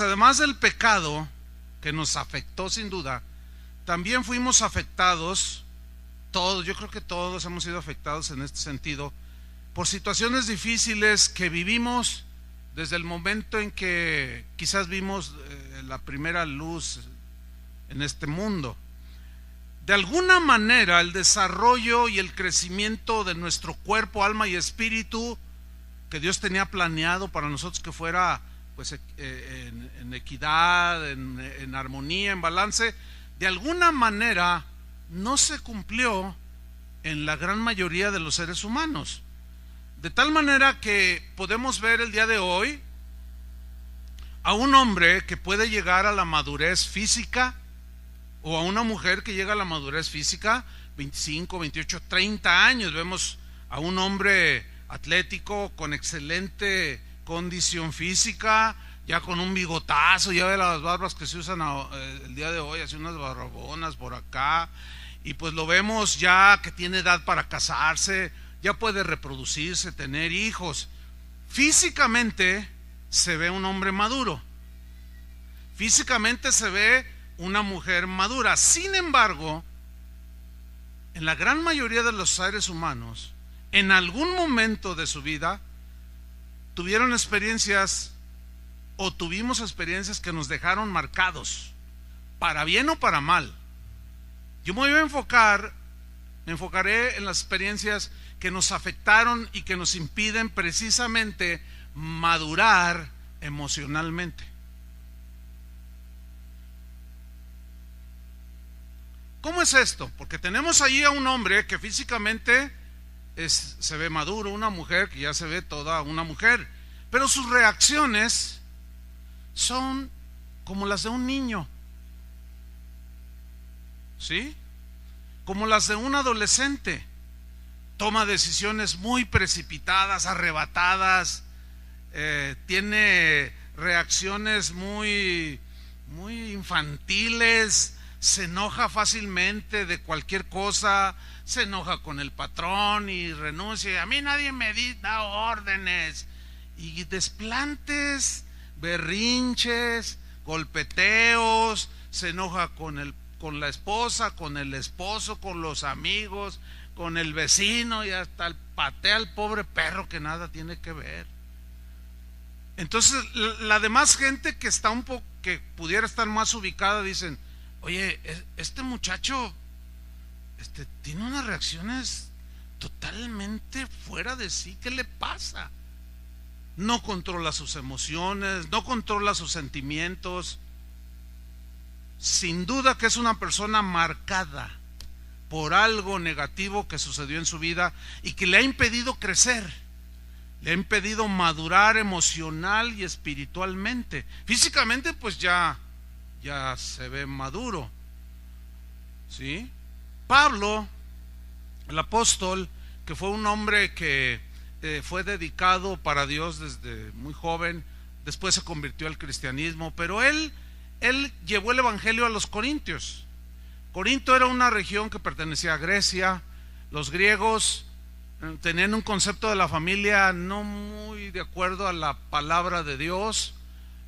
Además del pecado que nos afectó sin duda, también fuimos afectados, todos, yo creo que todos hemos sido afectados en este sentido, por situaciones difíciles que vivimos desde el momento en que quizás vimos la primera luz en este mundo. De alguna manera el desarrollo y el crecimiento de nuestro cuerpo, alma y espíritu que Dios tenía planeado para nosotros que fuera pues en equidad, en armonía, en balance, de alguna manera no se cumplió en la gran mayoría de los seres humanos. De tal manera que podemos ver el día de hoy a un hombre que puede llegar a la madurez física, o a una mujer que llega a la madurez física, 25, 28, 30 años. Vemos a un hombre atlético, con excelente condición física, ya con un bigotazo, ya ve las barbas que se usan el día de hoy, así unas barbonas por acá, y pues lo vemos ya que tiene edad para casarse, ya puede reproducirse, tener hijos. Físicamente se ve un hombre maduro, físicamente se ve una mujer madura. Sin embargo, en la gran mayoría de los seres humanos, en algún momento de su vida, tuvieron experiencias o tuvimos experiencias que nos dejaron marcados, para bien o para mal. Yo me enfocaré en las experiencias que nos afectaron y que nos impiden precisamente madurar emocionalmente. ¿Cómo es esto? Porque tenemos allí a un hombre que físicamente se ve maduro, una mujer que ya se ve toda una mujer, pero sus reacciones son como las de un niño, ¿sí? Como las de un adolescente. Toma decisiones muy precipitadas, arrebatadas, tiene reacciones muy infantiles, se enoja fácilmente de cualquier cosa, se enoja con el patrón y renuncia. A mí nadie me da órdenes. Y desplantes, berrinches, golpeteos, se enoja con la esposa, con el esposo, con los amigos, con el vecino, y hasta patea al pobre perro que nada tiene que ver. Entonces la demás gente que está que pudiera estar más ubicada dicen: oye, este muchacho tiene unas reacciones totalmente fuera de sí. ¿Qué le pasa? No controla sus emociones, no controla sus sentimientos. Sin duda que es una persona marcada por algo negativo que sucedió en su vida y que le ha impedido crecer, le ha impedido madurar emocional y espiritualmente. Físicamente pues ya se ve maduro, ¿sí? Pablo, el apóstol, que fue un hombre que fue dedicado para Dios desde muy joven, después se convirtió al cristianismo, pero él llevó el evangelio a los corintios. Corinto era una región que pertenecía a Grecia. Los griegos tenían un concepto de la familia no muy de acuerdo a la palabra de Dios,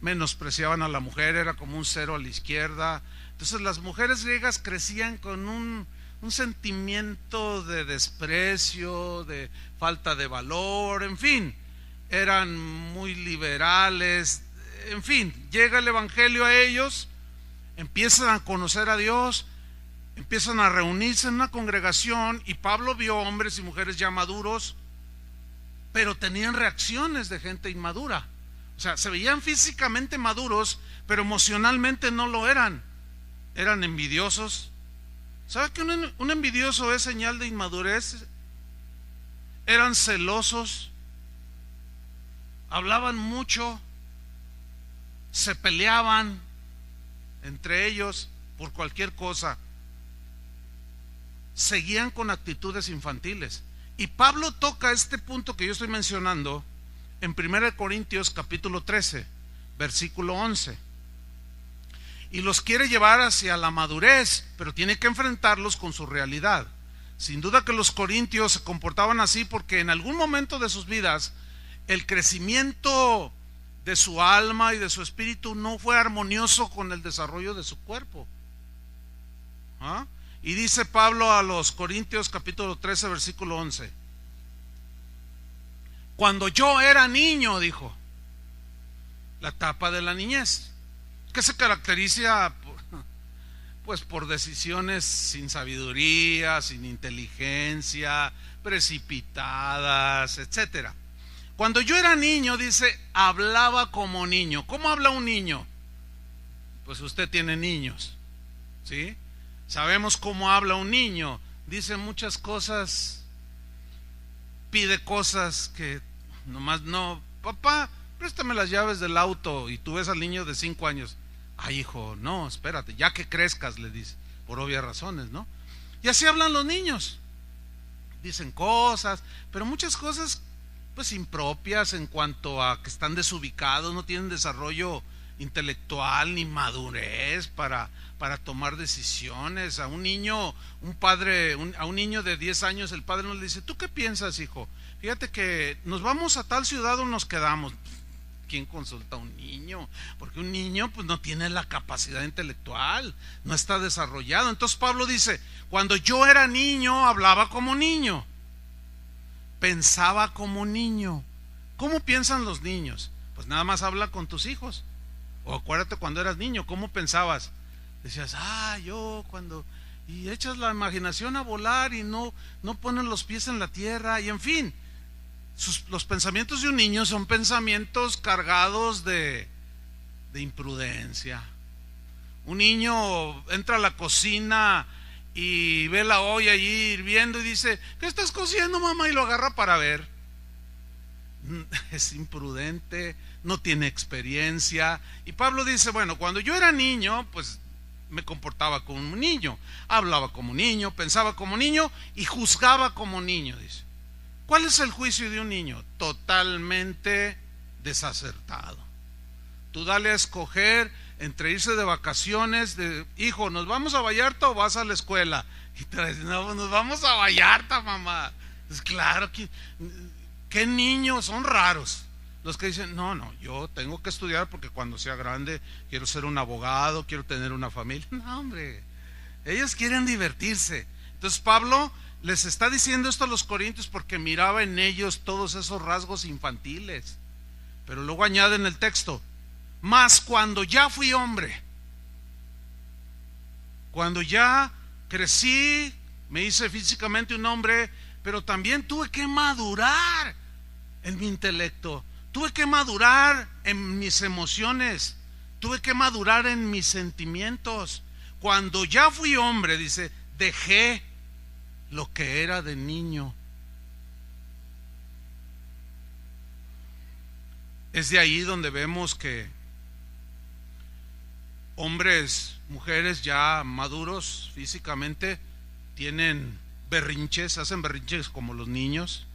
menospreciaban a la mujer, era como un cero a la izquierda. Entonces las mujeres griegas crecían con un sentimiento de desprecio, de falta de valor, en fin, eran muy liberales, en fin. Llega el evangelio a ellos, empiezan a conocer a Dios, empiezan a reunirse en una congregación, y Pablo vio hombres y mujeres ya maduros, pero tenían reacciones de gente inmadura. O sea, se veían físicamente maduros, pero emocionalmente no lo eran. Eran envidiosos. ¿Sabe que un envidioso es señal de inmadurez? Eran celosos, hablaban mucho, se peleaban entre ellos por cualquier cosa, seguían con actitudes infantiles. Y Pablo toca este punto que yo estoy mencionando en 1 Corintios capítulo 13, versículo 11. Y los quiere llevar hacia la madurez, pero tiene que enfrentarlos con su realidad. Sin duda que los corintios se comportaban así porque en algún momento de sus vidas el crecimiento de su alma y de su espíritu no fue armonioso con el desarrollo de su cuerpo. ¿Ah? Y dice Pablo a los Corintios capítulo 13 versículo 11: cuando yo era niño, dijo, la etapa de la niñez, que se caracteriza pues por decisiones sin sabiduría, sin inteligencia, precipitadas, etcétera. Cuando yo era niño, dice, hablaba como niño. ¿Cómo habla un niño? Pues usted tiene niños, ¿sí? Sabemos cómo habla un niño. Dice muchas cosas, pide cosas que nomás no. Papá, préstame las llaves del auto. Y tú ves al niño de 5 años. Ay, hijo, no, espérate, ya que crezcas, le dice, por obvias razones, ¿no? Y así hablan los niños. Dicen cosas, pero muchas cosas pues impropias en cuanto a que están desubicados, no tienen desarrollo intelectual ni madurez para tomar decisiones. A un niño, a un niño de 10 años, el padre no le dice, ¿tú qué piensas, hijo? Fíjate que nos vamos a tal ciudad o nos quedamos. ¿Quién consulta a un niño? Porque un niño pues no tiene la capacidad intelectual, no está desarrollado. Entonces Pablo dice, cuando yo era niño hablaba como niño, pensaba como niño. ¿Cómo piensan los niños? Pues nada más habla con tus hijos. O acuérdate cuando eras niño, ¿cómo pensabas? Decías, yo cuando... Y echas la imaginación a volar y no pones los pies en la tierra, y en fin. Los pensamientos de un niño son pensamientos cargados de imprudencia. Un niño entra a la cocina y ve la olla allí hirviendo y dice, ¿qué estás cociendo, mamá? Y lo agarra para ver. Es imprudente, no tiene experiencia. Y Pablo dice, bueno, cuando yo era niño, pues me comportaba como un niño, hablaba como niño, pensaba como niño y juzgaba como niño, dice. ¿Cuál es el juicio de un niño? Totalmente desacertado. Tú dale a escoger entre irse de vacaciones, hijo, ¿nos vamos a Vallarta o vas a la escuela? Y te dicen, no, nos vamos a Vallarta, mamá. Es claro que ¿qué niños? Son raros los que dicen, no, yo tengo que estudiar porque cuando sea grande quiero ser un abogado, quiero tener una familia. No, hombre, ellos quieren divertirse. Entonces Pablo les está diciendo esto a los corintios porque miraba en ellos todos esos rasgos infantiles. Pero luego añade en el texto, mas cuando ya fui hombre, cuando ya crecí, me hice físicamente un hombre, pero también tuve que madurar en mi intelecto, tuve que madurar en mis emociones, tuve que madurar en mis sentimientos. Cuando ya fui hombre, dice, dejé lo que era de niño. Es de ahí donde vemos que hombres, mujeres ya maduros físicamente tienen berrinches, hacen berrinches como los niños,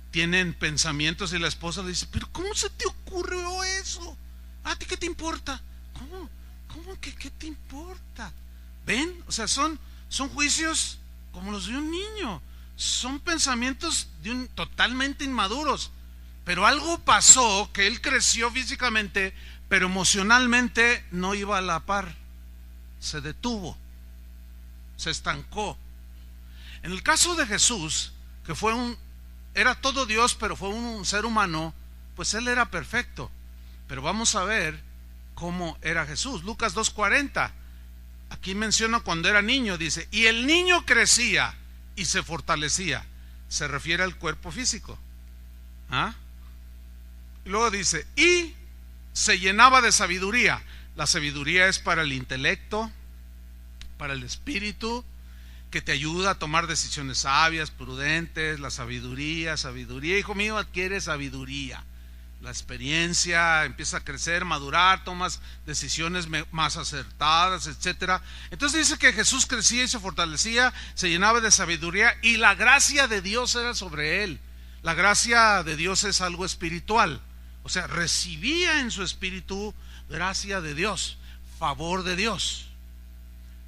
tienen pensamientos y la esposa le dice, pero ¿cómo se te ocurrió eso? ¿A ti qué te importa? ¿Cómo que qué te importa? ¿Ven? O sea, son juicios como los de un niño, son pensamientos totalmente inmaduros. Pero algo pasó, que él creció físicamente, pero emocionalmente no iba a la par, se detuvo, se estancó. En el caso de Jesús, que era todo Dios, pero fue un ser humano, pues él era perfecto. Pero vamos a ver cómo era Jesús. Lucas 2:40. Aquí menciona cuando era niño, dice, y el niño crecía y se fortalecía. Se refiere al cuerpo físico. Y luego dice, y se llenaba de sabiduría. La sabiduría es para el intelecto, para el espíritu, que te ayuda a tomar decisiones sabias, prudentes. La sabiduría, hijo mío, adquiere sabiduría. La experiencia empieza a crecer, madurar, tomas decisiones más acertadas, etcétera. Entonces dice que Jesús crecía y se fortalecía, se llenaba de sabiduría y la gracia de Dios era sobre él. La gracia de Dios es algo espiritual, o sea, recibía en su espíritu gracia de Dios, favor de Dios.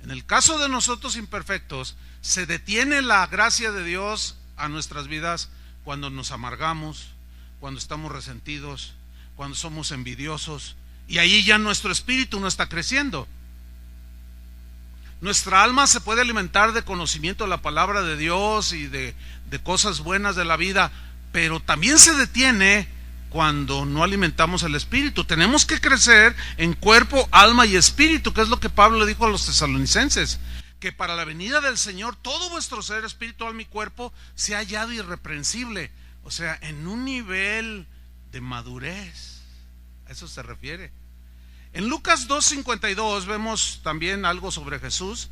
En el caso de nosotros imperfectos, se detiene la gracia de Dios a nuestras vidas cuando nos amargamos, cuando estamos resentidos, cuando somos envidiosos, y ahí ya nuestro espíritu no está creciendo. Nuestra alma se puede alimentar de conocimiento de la palabra de Dios y de cosas buenas de la vida, pero también se detiene cuando no alimentamos el espíritu. Tenemos que crecer en cuerpo, alma y espíritu, que es lo que Pablo le dijo a los tesalonicenses, que para la venida del Señor todo vuestro ser, espíritu, alma y cuerpo sea hallado irreprensible, o sea, en un nivel de madurez. A eso se refiere. En Lucas 2:52 vemos también algo sobre Jesús.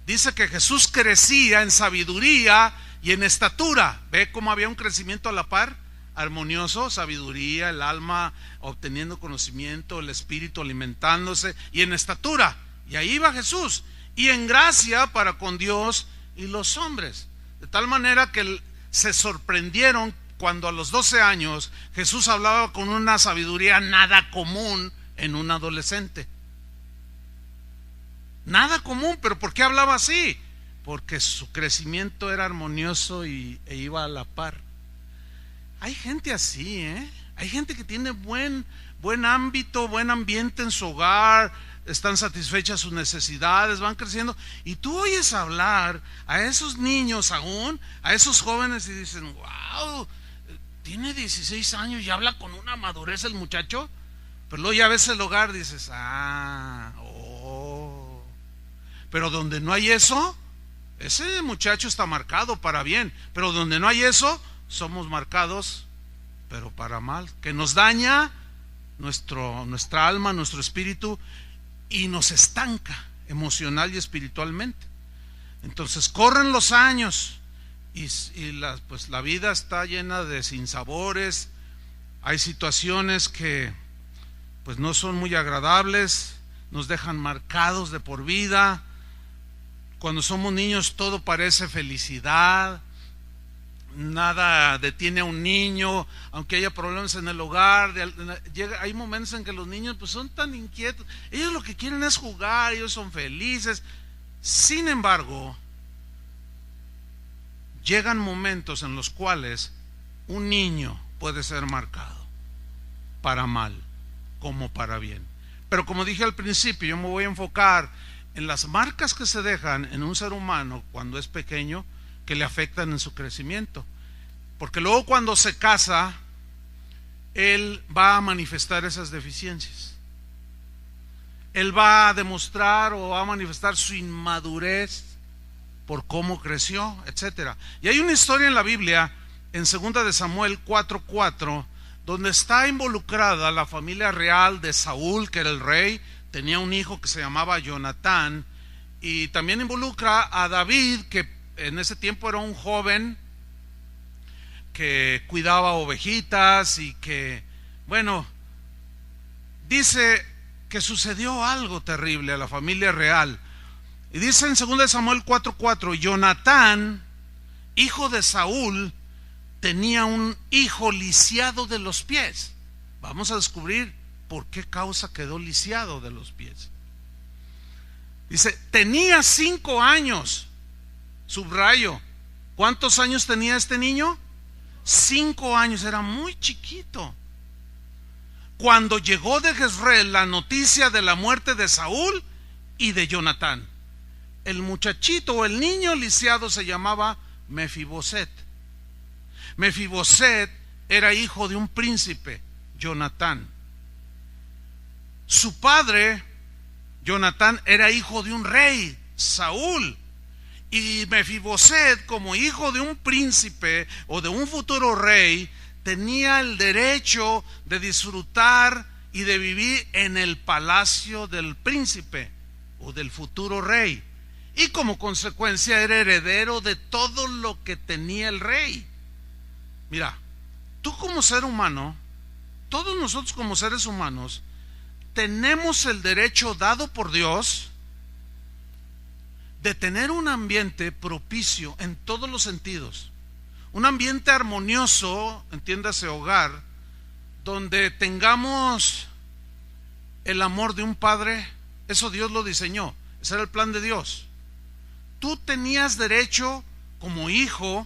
Dice que Jesús crecía en sabiduría y en estatura. ¿Ve cómo había un crecimiento a la par? Armonioso, sabiduría, el alma obteniendo conocimiento, el espíritu alimentándose, y en estatura. Y ahí va Jesús. Y en gracia para con Dios y los hombres. De tal manera que se sorprendieron cuando a los 12 años Jesús hablaba con una sabiduría nada común en un adolescente. Nada común, pero ¿por qué hablaba así? Porque su crecimiento era armonioso e iba a la par. Hay gente así, hay gente que tiene buen ámbito, buen ambiente en su hogar, están satisfechas sus necesidades, van creciendo, y tú oyes hablar a esos niños aún, a esos jóvenes, y dicen, wow, tiene 16 años y habla con una madurez el muchacho. Pero luego ya ves el hogar, dices, pero donde no hay eso, ese muchacho está marcado para bien, pero donde no hay eso, somos marcados, pero para mal, que nos daña nuestra alma, nuestro espíritu, y nos estanca emocional y espiritualmente. Entonces corren los años y la vida está llena de sinsabores. Hay situaciones que pues no son muy agradables, nos dejan marcados de por vida. Cuando somos niños todo parece felicidad, nada detiene a un niño, aunque haya problemas en el hogar. Hay momentos en que los niños pues son tan inquietos, ellos lo que quieren es jugar, ellos son felices. Sin embargo, llegan momentos en los cuales un niño puede ser marcado para mal como para bien. Pero como dije al principio, yo me voy a enfocar en las marcas que se dejan en un ser humano cuando es pequeño, que le afectan en su crecimiento, porque luego cuando se casa él va a manifestar esas deficiencias, él va a demostrar o va a manifestar su inmadurez por cómo creció, etcétera. Y hay una historia en la Biblia, en 2 de Samuel 4:4, donde está involucrada la familia real de Saúl, que era el rey. Tenía un hijo que se llamaba Jonatán, y también involucra a David, que en ese tiempo era un joven que cuidaba ovejitas, y que, bueno, dice que sucedió algo terrible a la familia real. Y dice en 2 de Samuel 4:4, Jonatán, hijo de Saúl, tenía un hijo lisiado de los pies. Vamos a descubrir por qué causa quedó lisiado de los pies. Dice, tenía 5 años. Subrayo, ¿cuántos años tenía este niño? 5 años, era muy chiquito. Cuando llegó de Jezreel la noticia de la muerte de Saúl y de Jonatán, el muchachito o el niño lisiado se llamaba Mefiboset. Mefiboset era hijo de un príncipe, Jonatán. Su padre, Jonatán, era hijo de un rey, Saúl. Y Mefiboset, como hijo de un príncipe o de un futuro rey, tenía el derecho de disfrutar y de vivir en el palacio del príncipe o del futuro rey. Y como consecuencia era heredero de todo lo que tenía el rey. Mira, tú como ser humano, todos nosotros como seres humanos, tenemos el derecho dado por Dios de tener un ambiente propicio en todos los sentidos, un ambiente armonioso, entiéndase hogar, donde tengamos el amor de un padre. Eso Dios lo diseñó, ese era el plan de Dios. Tú tenías derecho como hijo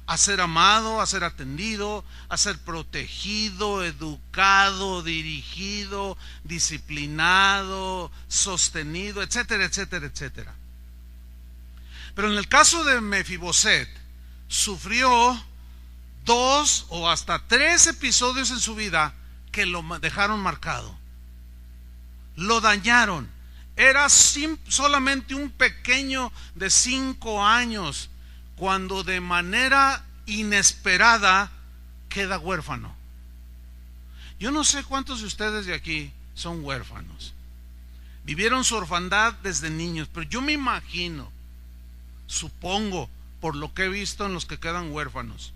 a ser amado, a ser atendido, a ser protegido, educado, dirigido, disciplinado, sostenido, etcétera, etcétera, etcétera. Pero en el caso de Mefiboset, sufrió 2 o hasta 3 episodios en su vida que lo dejaron marcado, lo dañaron. Era solamente un pequeño de 5 años cuando de manera inesperada queda huérfano. Yo no sé cuántos de ustedes de aquí son huérfanos, vivieron su orfandad desde niños, pero yo me imagino, supongo, por lo que he visto en los que quedan huérfanos,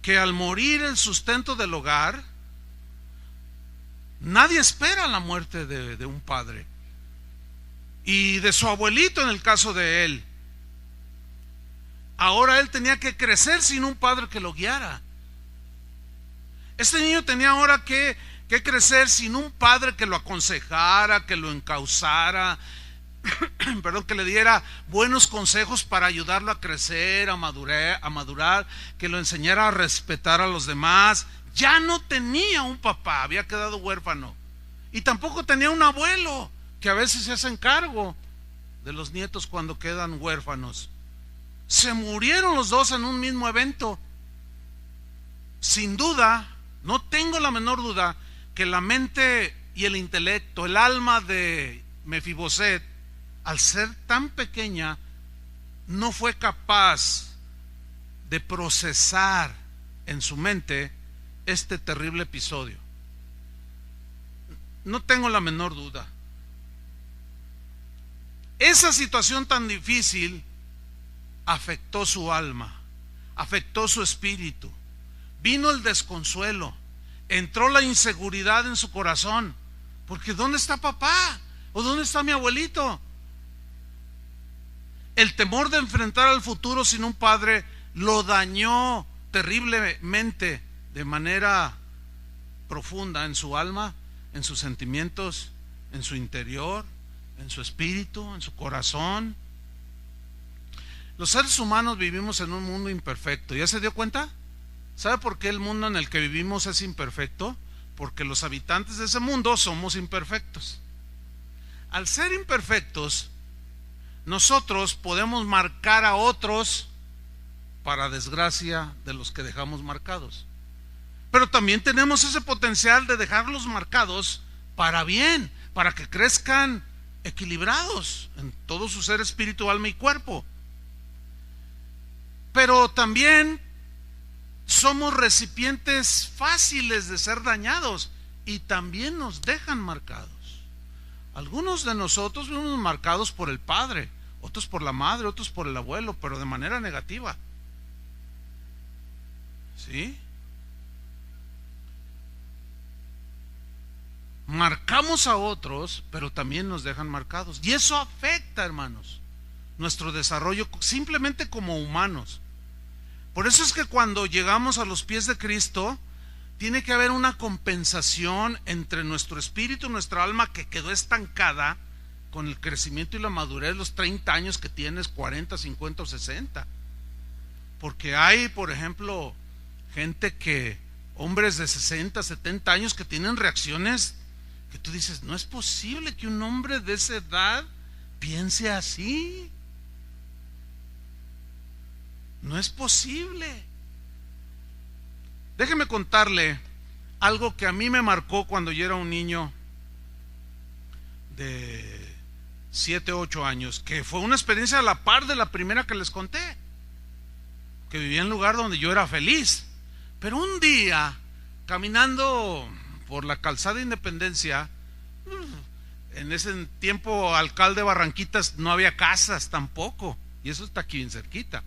que al morir el sustento del hogar, nadie espera la muerte de un padre, y de su abuelito en el caso de él. Ahora él tenía que crecer sin un padre que lo guiara. Este niño tenía ahora que crecer sin un padre que lo aconsejara, que lo encauzara, perdón, que le diera buenos consejos para ayudarlo a crecer, a madurar, que lo enseñara a respetar a los demás. Ya no tenía un papá, había quedado huérfano. Y tampoco tenía un abuelo, que a veces se hacen cargo de los nietos cuando quedan huérfanos. Se murieron los dos en un mismo evento. Sin duda, no tengo la menor duda, que la mente y el intelecto, el alma de Mefiboset, al ser tan pequeña, no fue capaz de procesar en su mente este terrible episodio. No tengo la menor duda. Esa situación tan difícil afectó su alma, afectó su espíritu. Vino el desconsuelo, entró la inseguridad en su corazón, porque ¿dónde está papá? ¿O dónde está mi abuelito? El temor de enfrentar al futuro sin un padre lo dañó terriblemente, de manera profunda, en su alma, en sus sentimientos, en su interior, en su espíritu, en su corazón. Los seres humanos vivimos en un mundo imperfecto. ¿Ya se dio cuenta? ¿Sabe por qué el mundo en el que vivimos es imperfecto? Porque los habitantes de ese mundo somos imperfectos. Al ser imperfectos, nosotros podemos marcar a otros para desgracia de los que dejamos marcados. Pero también tenemos ese potencial de dejarlos marcados para bien, para que crezcan equilibrados en todo su ser, espíritu, alma y cuerpo. Pero también somos recipientes fáciles de ser dañados y también nos dejan marcados. Algunos de nosotros fuimos marcados por el padre, otros por la madre, otros por el abuelo, pero de manera negativa. ¿Sí? Marcamos a otros, pero también nos dejan marcados. Y eso afecta, hermanos, nuestro desarrollo simplemente como humanos. Por eso es que cuando llegamos a los pies de Cristo, tiene que haber una compensación entre nuestro espíritu y nuestra alma que quedó estancada con el crecimiento y la madurez, los 30 años que tienes, 40, 50 o 60. Porque hay, por ejemplo, hombres de 60, 70 años que tienen reacciones que tú dices, no es posible que un hombre de esa edad piense así. No es posible. Déjeme contarle algo que a mí me marcó cuando yo era un niño de 7, 8 años, que fue una experiencia a la par de la primera que les conté, que vivía en un lugar donde yo era feliz. Pero un día, caminando por la calzada Independencia, en ese tiempo alcalde de Barranquitas no había casas tampoco, y eso está aquí bien cerquita.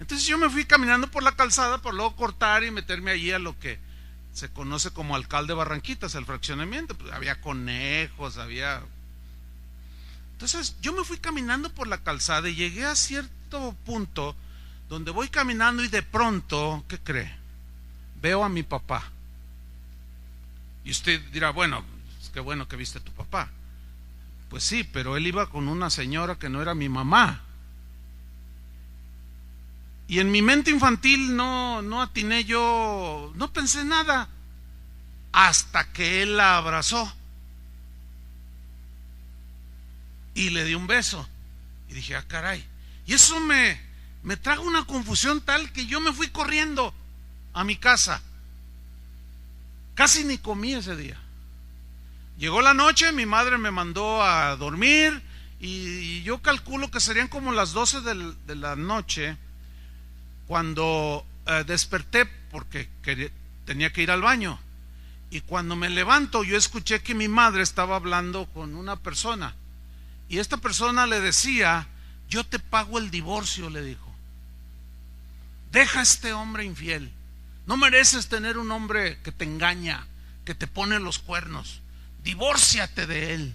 Entonces yo me fui caminando por la calzada para luego cortar y meterme allí a lo que se conoce como alcalde de Barranquitas, el fraccionamiento. Pues había conejos, había... Entonces yo me fui caminando por la calzada y llegué a cierto punto donde voy caminando y de pronto, ¿qué cree? Veo a mi papá. Y usted dirá, bueno, es que bueno que viste a tu papá. Pues sí, pero él iba con una señora que no era mi mamá. Y en mi mente infantil no atiné yo, no pensé nada, hasta que él la abrazó y le dio un beso. Y dije, ah, caray. Y eso me trajo una confusión tal que yo me fui corriendo a mi casa. Casi ni comí ese día. Llegó la noche, mi madre me mandó a dormir y yo calculo que serían como las 12 de la noche cuando desperté porque tenía que ir al baño. Y cuando me levanto, yo escuché que mi madre estaba hablando con una persona. Y esta persona le decía, yo te pago el divorcio, le dijo. Deja a este hombre infiel. No mereces tener un hombre que te engaña, que te pone los cuernos. Divórciate de él.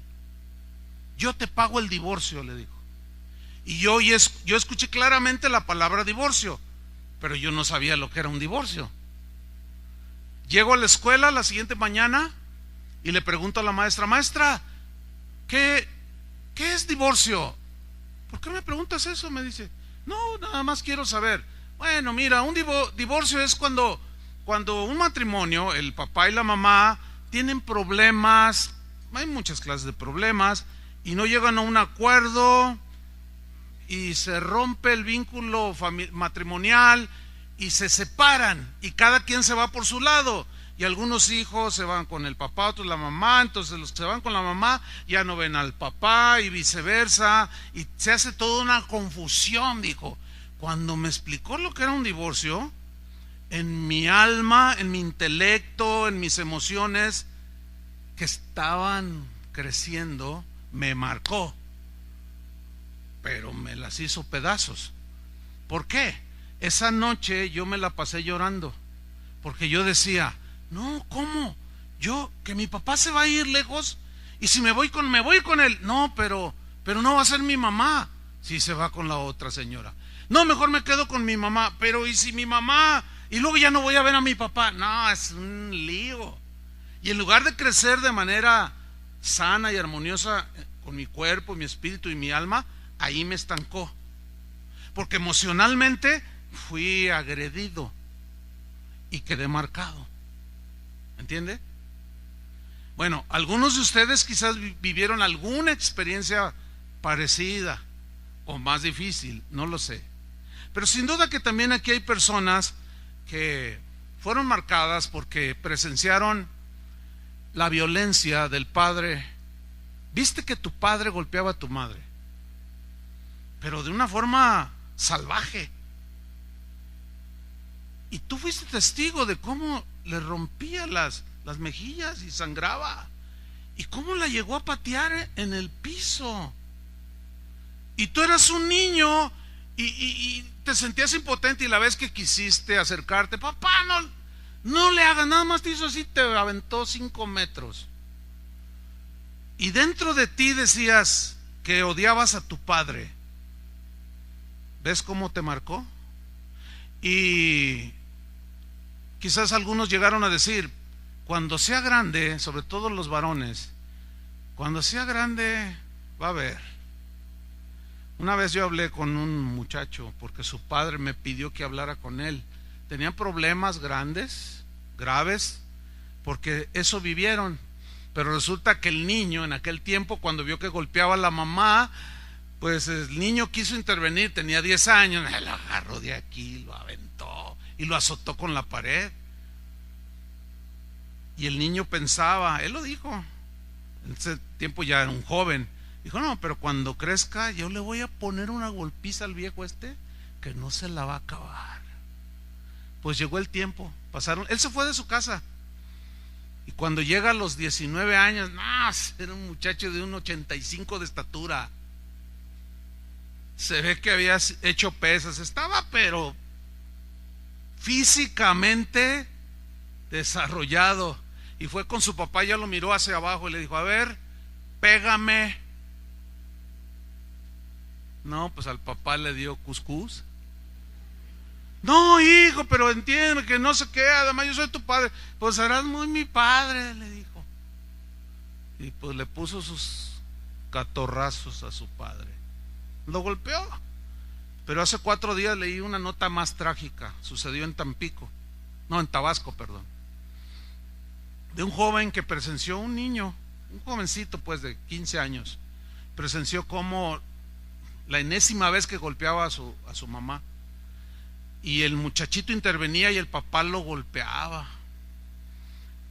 Yo te pago el divorcio, le dijo. Y yo escuché claramente la palabra divorcio, pero yo no sabía lo que era un divorcio. Llego a la escuela la siguiente mañana y le pregunto a la maestra, maestra, ¿qué es divorcio? ¿Por qué me preguntas eso? Me dice, no, nada más quiero saber. Bueno, mira, un divorcio es cuando un matrimonio, el papá y la mamá, tienen problemas, hay muchas clases de problemas, y no llegan a un acuerdo, y se rompe el vínculo matrimonial, y se separan, y cada quien se va por su lado, y algunos hijos se van con el papá, otros la mamá, entonces los que se van con la mamá ya no ven al papá, y viceversa, y se hace toda una confusión, dijo. Cuando me explicó lo que era un divorcio, en mi alma, en mi intelecto, en mis emociones que estaban creciendo, me marcó, pero me las hizo pedazos. ¿Por qué? Esa noche yo me la pasé llorando, porque yo decía, no, ¿cómo? Yo, que mi papá se va a ir lejos, y si me voy con él. No, pero no va a ser mi mamá si se va con la otra señora. No, mejor me quedo con mi mamá, pero ¿y si mi mamá? Y luego ya no voy a ver a mi papá. No, es un lío. Y en lugar de crecer de manera sana y armoniosa con mi cuerpo, mi espíritu y mi alma, ahí me estancó. Porque emocionalmente fui agredido y quedé marcado. ¿Entiende? Bueno, algunos de ustedes quizás vivieron alguna experiencia parecida o más difícil, no lo sé. Pero sin duda que también aquí hay personas que fueron marcadas porque presenciaron la violencia del padre. Viste que tu padre golpeaba a tu madre, pero de una forma salvaje. Y tú fuiste testigo de cómo le rompía las mejillas y sangraba. Y cómo la llegó a patear en el piso. Y tú eras un niño y te sentías impotente, y la vez que quisiste acercarte, papá, no le hagas, nada más te hizo así, te aventó 5 metros. Y dentro de ti decías que odiabas a tu padre. ¿Ves cómo te marcó? Y quizás algunos llegaron a decir, cuando sea grande, sobre todo los varones, cuando sea grande va a ver. Una vez yo hablé con un muchacho porque su padre me pidió que hablara con él. Tenían problemas grandes, graves, porque eso vivieron. Pero resulta que el niño en aquel tiempo, cuando vio que golpeaba a la mamá, pues el niño quiso intervenir, tenía 10 años, lo agarró de aquí, lo aventó y lo azotó con la pared. Y el niño pensaba, él lo dijo, en ese tiempo ya era un joven, dijo, no, pero cuando crezca yo le voy a poner una golpiza al viejo que no se la va a acabar. Pues llegó el tiempo, pasaron, él se fue de su casa. Y cuando llega a los 19 años, no, era un muchacho de 1,85 de estatura. Se ve que había hecho pesas, estaba pero físicamente desarrollado. Y fue con su papá, ya lo miró hacia abajo y le dijo, a ver, pégame. No, pues al papá le dio cuscús. No, hijo, pero entiende que no sé qué, además yo soy tu padre. Pues serás muy mi padre, le dijo. Y pues le puso sus catorrazos a su padre. Lo golpeó, Pero hace 4 días leí una nota más trágica, sucedió en en Tabasco, perdón, de un joven que presenció, un niño, un jovencito pues de 15 años, presenció como la enésima vez que golpeaba a su mamá, y el muchachito intervenía y el papá lo golpeaba,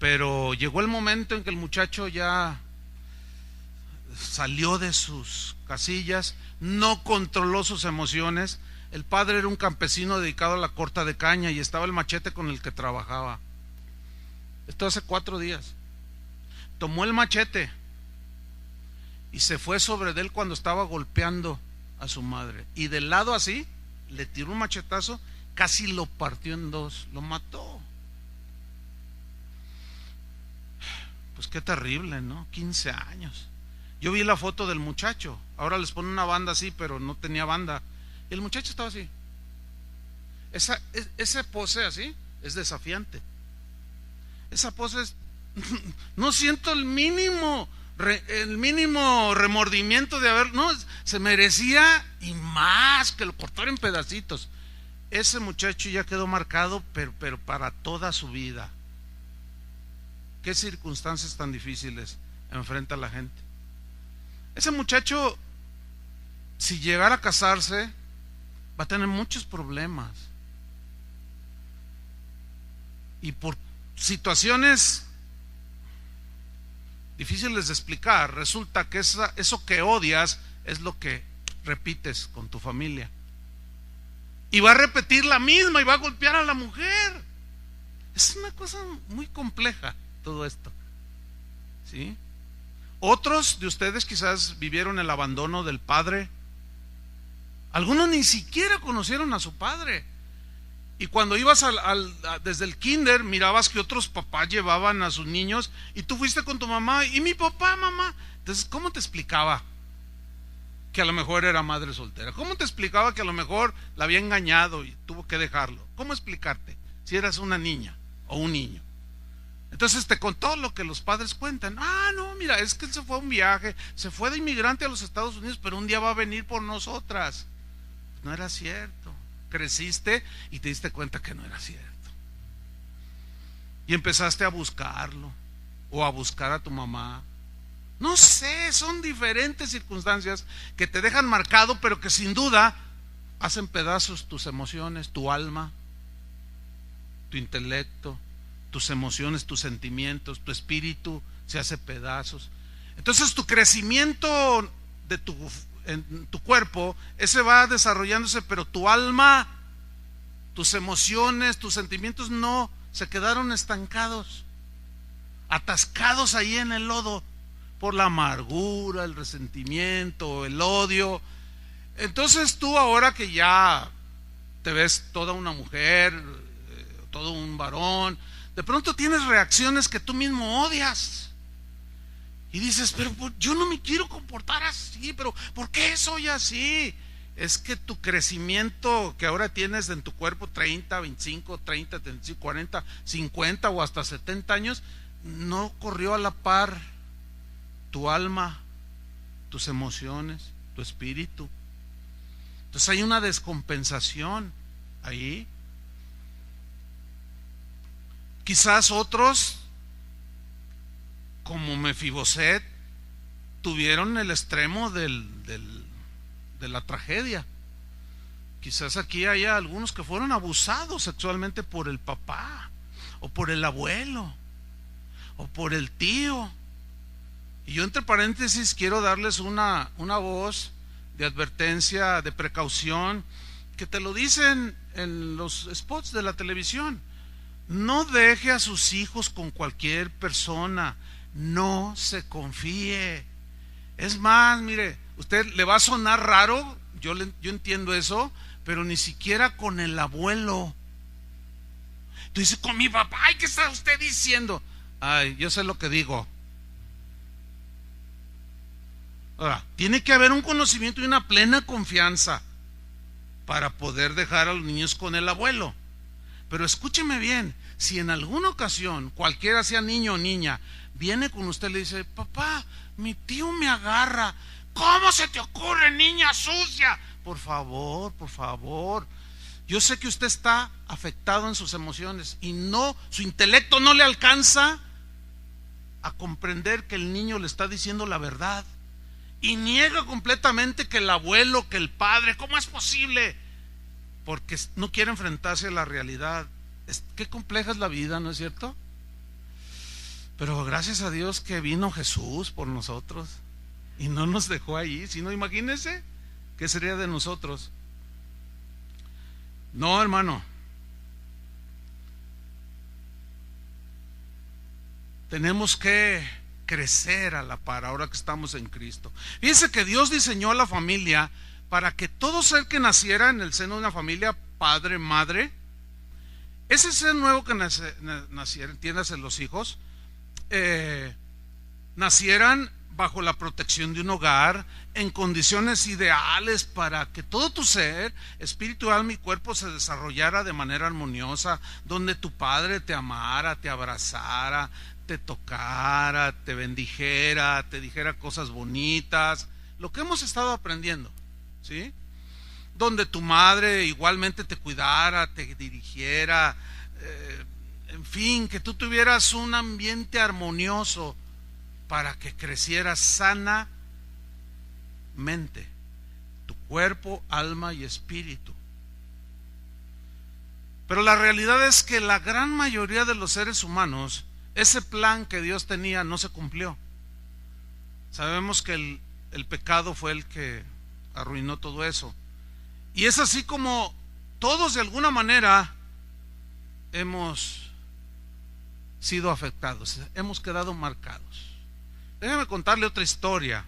pero llegó el momento en que el muchacho ya salió de sus casillas, no controló sus emociones. El padre era un campesino dedicado a la corta de caña y estaba el machete con el que trabajaba. Esto hace 4 días. Tomó el machete y se fue sobre él cuando estaba golpeando a su madre, y del lado así le tiró un machetazo, casi lo partió en 2, lo mató. Pues qué terrible, ¿no? 15 años. Yo vi la foto del muchacho, ahora les ponen una banda así, pero no tenía banda. Y el muchacho estaba así. Esa pose así es desafiante. Esa pose es, no siento el mínimo remordimiento de haber, no, se merecía y más que lo cortaran en pedacitos. Ese muchacho ya quedó marcado, pero para toda su vida. ¿Qué circunstancias tan difíciles enfrenta la gente? Ese muchacho, si llegara a casarse, va a tener muchos problemas. Y por situaciones difíciles de explicar, resulta que eso que odias es lo que repites con tu familia. Y va a repetir la misma y va a golpear a la mujer. Es una cosa muy compleja todo esto, ¿sí? Otros de ustedes quizás vivieron el abandono del padre. Algunos ni siquiera conocieron a su padre. Y cuando ibas desde el kinder, mirabas que otros papás llevaban a sus niños y tú fuiste con tu mamá y mi papá, mamá. Entonces, ¿cómo te explicaba que a lo mejor era madre soltera? ¿Cómo te explicaba que a lo mejor la había engañado y tuvo que dejarlo? ¿Cómo explicarte si eras una niña o un niño? Entonces te contó lo que los padres cuentan. No, mira, es que él se fue a un viaje, se fue de inmigrante a los Estados Unidos, pero un día va a venir por nosotras. No era cierto. Creciste y te diste cuenta que no era cierto. Y empezaste a buscarlo o a buscar a tu mamá. No sé, son diferentes circunstancias que te dejan marcado, pero que sin duda hacen pedazos tus emociones, tu alma, tu intelecto, tus emociones, tus sentimientos, tu espíritu se hace pedazos. Entonces tu crecimiento en tu cuerpo, ese va desarrollándose, pero tu alma, tus emociones, tus sentimientos no, se quedaron estancados, atascados ahí en el lodo por la amargura, el resentimiento, el odio. Entonces tú, ahora que ya te ves toda una mujer, todo un varón, de pronto tienes reacciones que tú mismo odias y dices, pero yo no me quiero comportar así, pero ¿por qué soy así? Es que tu crecimiento que ahora tienes en tu cuerpo, 30, 25, 30, 35, 40, 50 o hasta 70 años, no corrió a la par tu alma, tus emociones, tu espíritu. Entonces hay una descompensación ahí. Quizás otros, como Mefiboset, tuvieron el extremo de la tragedia. Quizás aquí haya algunos que fueron abusados sexualmente por el papá, o por el abuelo, o por el tío. Y yo, entre paréntesis, quiero darles una voz de advertencia, de precaución, que te lo dicen en los spots de la televisión. No deje a sus hijos con cualquier persona, no se confíe. Es más, mire, usted le va a sonar raro, yo entiendo eso, pero ni siquiera con el abuelo. Tú dices, con mi papá, ay, ¿qué está usted diciendo? Ay, yo sé lo que digo. Ahora, tiene que haber un conocimiento y una plena confianza para poder dejar a los niños con el abuelo. Pero escúcheme bien, si en alguna ocasión, cualquiera sea niño o niña, viene con usted y le dice, papá, mi tío me agarra. ¿Cómo se te ocurre, niña sucia? por favor, por favor. Yo sé que usted está afectado en sus emociones y no, su intelecto no le alcanza a comprender que el niño le está diciendo la verdad y niega completamente que el abuelo, que el padre, ¿cómo es posible? Porque no quiere enfrentarse a la realidad. Qué compleja es la vida, ¿no es cierto? Pero gracias a Dios que vino Jesús por nosotros y no nos dejó ahí. Si no, imagínense qué sería de nosotros. No, hermano. Tenemos que crecer a la par ahora que estamos en Cristo. Fíjense que Dios diseñó la familia para que todo ser que naciera en el seno de una familia, padre, madre, ese ser nuevo que naciera, entiéndase los hijos, nacieran bajo la protección de un hogar, en condiciones ideales para que todo tu ser, espíritu, alma y cuerpo se desarrollara de manera armoniosa, donde tu padre te amara, te abrazara, te tocara, te bendijera, te dijera cosas bonitas, lo que hemos estado aprendiendo, ¿sí? Donde tu madre igualmente te cuidara, te dirigiera, en fin, que tú tuvieras un ambiente armonioso para que crecieras sanamente, tu cuerpo, alma y espíritu. Pero la realidad es que la gran mayoría de los seres humanos, ese plan que Dios tenía no se cumplió. Sabemos que el pecado fue el que arruinó todo eso. Y es así como todos de alguna manera hemos sido afectados, hemos quedado marcados. Déjame contarle otra historia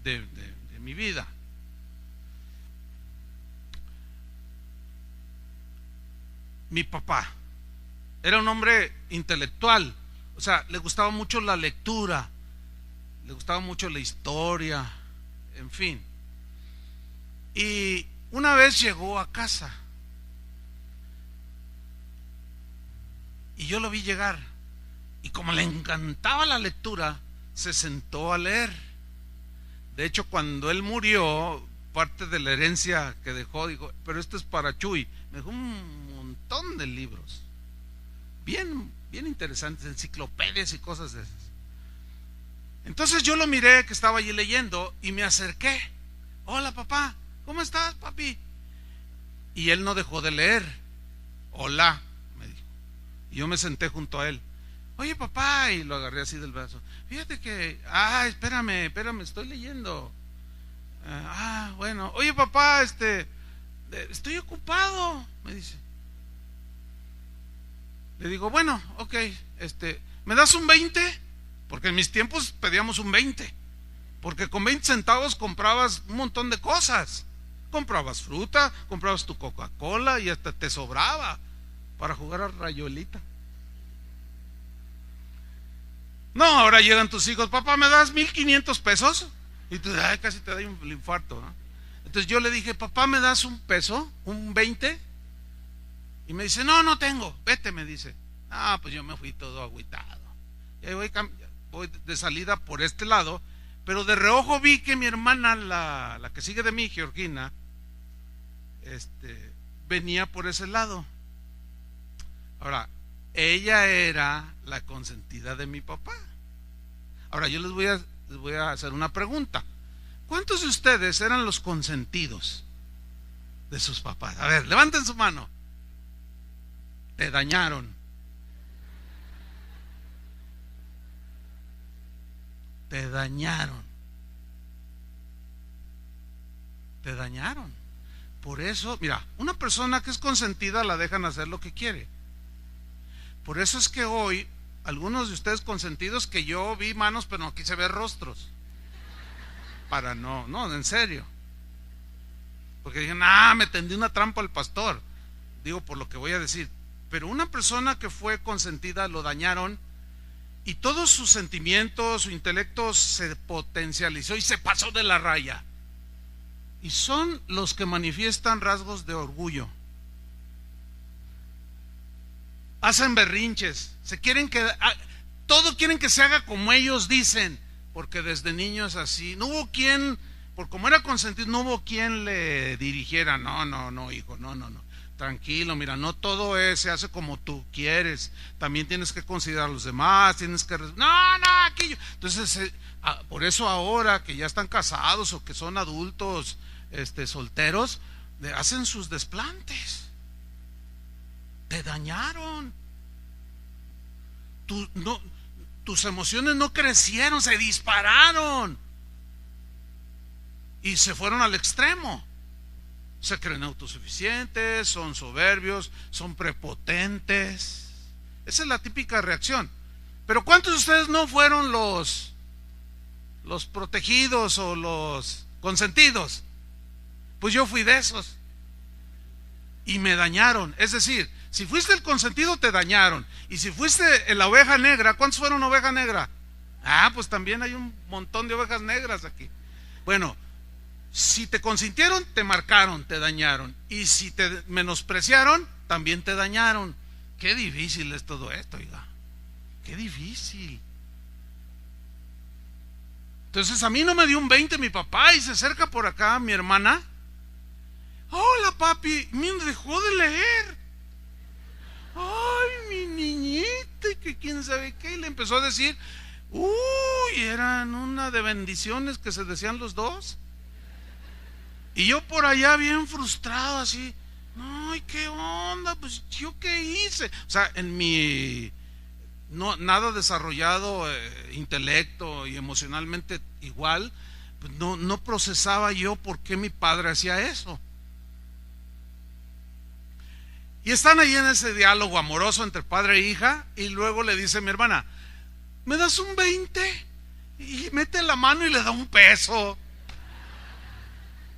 de mi vida. Mi papá era un hombre intelectual, o sea, le gustaba mucho la lectura, le gustaba mucho la historia, en fin. Y una vez llegó a casa y yo lo vi llegar, y como le encantaba la lectura, se sentó a leer. De hecho, cuando él murió, parte de la herencia que dejó, dijo, pero esto es para Chuy. Me dejó un montón de libros, bien interesantes, enciclopedias y cosas de esas. Entonces yo lo miré que estaba allí leyendo y me acerqué. Hola, papá, ¿cómo estás, papi? Y él no dejó de leer. Hola, me dijo. Y yo me senté junto a él. Oye, papá, y lo agarré así del brazo. Fíjate que, espérame, estoy leyendo. Bueno, oye, papá, estoy ocupado, me dice. Le digo, bueno, ok, ¿me das un 20? Porque en mis tiempos pedíamos un 20. Porque con 20 centavos comprabas un montón de cosas. Comprabas fruta, comprabas tu Coca-Cola y hasta te sobraba para jugar a rayuelita. No, ahora llegan tus hijos, papá, ¿me das 1,500 pesos? Y tú, casi te da un infarto, ¿no? Entonces yo le dije, papá, ¿me das un peso? ¿Un 20? Y me dice, no tengo, vete, me dice. Pues yo me fui todo agüitado. Y ahí voy de salida por este lado, pero de reojo vi que mi hermana, la que sigue de mí, Georgina, venía por ese lado. Ahora, ella era la consentida de mi papá. Ahora yo les voy a hacer una pregunta. ¿Cuántos de ustedes eran los consentidos de sus papás? A ver, levanten su mano. Te dañaron. Te dañaron. Te dañaron. Por eso, mira, una persona que es consentida la dejan hacer lo que quiere. Por eso es que hoy, algunos de ustedes consentidos, que yo vi manos, pero no quise ver rostros. Para no, en serio. Porque dije, me tendí una trampa al pastor. Digo por lo que voy a decir. Pero una persona que fue consentida lo dañaron y todos sus sentimientos, su intelecto se potencializó y se pasó de la raya. Y son los que manifiestan rasgos de orgullo. Hacen berrinches, todo quieren que se haga como ellos dicen, porque desde niños así. No hubo quien, por como era consentido, no hubo quien le dirigiera, no, hijo, no. Tranquilo, mira, no todo se hace como tú quieres. También tienes que considerar a los demás, tienes que... aquí yo. Entonces, por eso ahora que ya están casados o que son adultos, solteros, hacen sus desplantes. Te dañaron. Tus emociones no crecieron, se dispararon. Y se fueron al extremo. Se creen autosuficientes, son soberbios, son prepotentes. Esa es la típica reacción. Pero ¿cuántos de ustedes no fueron los protegidos o los consentidos? Pues yo fui de esos. Y me dañaron. Es decir, si fuiste el consentido, te dañaron. Y si fuiste la oveja negra, ¿cuántos fueron oveja negra? Pues también hay un montón de ovejas negras aquí. Bueno, si te consintieron, te marcaron, te dañaron. Y si te menospreciaron, también te dañaron. Qué difícil es todo esto, oiga. Qué difícil. Entonces a mí no me dio un 20 mi papá, y se acerca por acá mi hermana. Hola papi, me dejó de leer. Ay, mi niñita, que quién sabe qué. Y le empezó a decir, eran una de bendiciones que se decían los dos. Y yo por allá bien frustrado así, ay, qué onda, pues yo qué hice. O sea, en mi nada desarrollado intelecto y emocionalmente igual, pues no procesaba yo por qué mi padre hacía eso. Y están ahí en ese diálogo amoroso entre padre e hija, y luego le dice mi hermana, ¿me das un 20? Y mete la mano y le da un peso.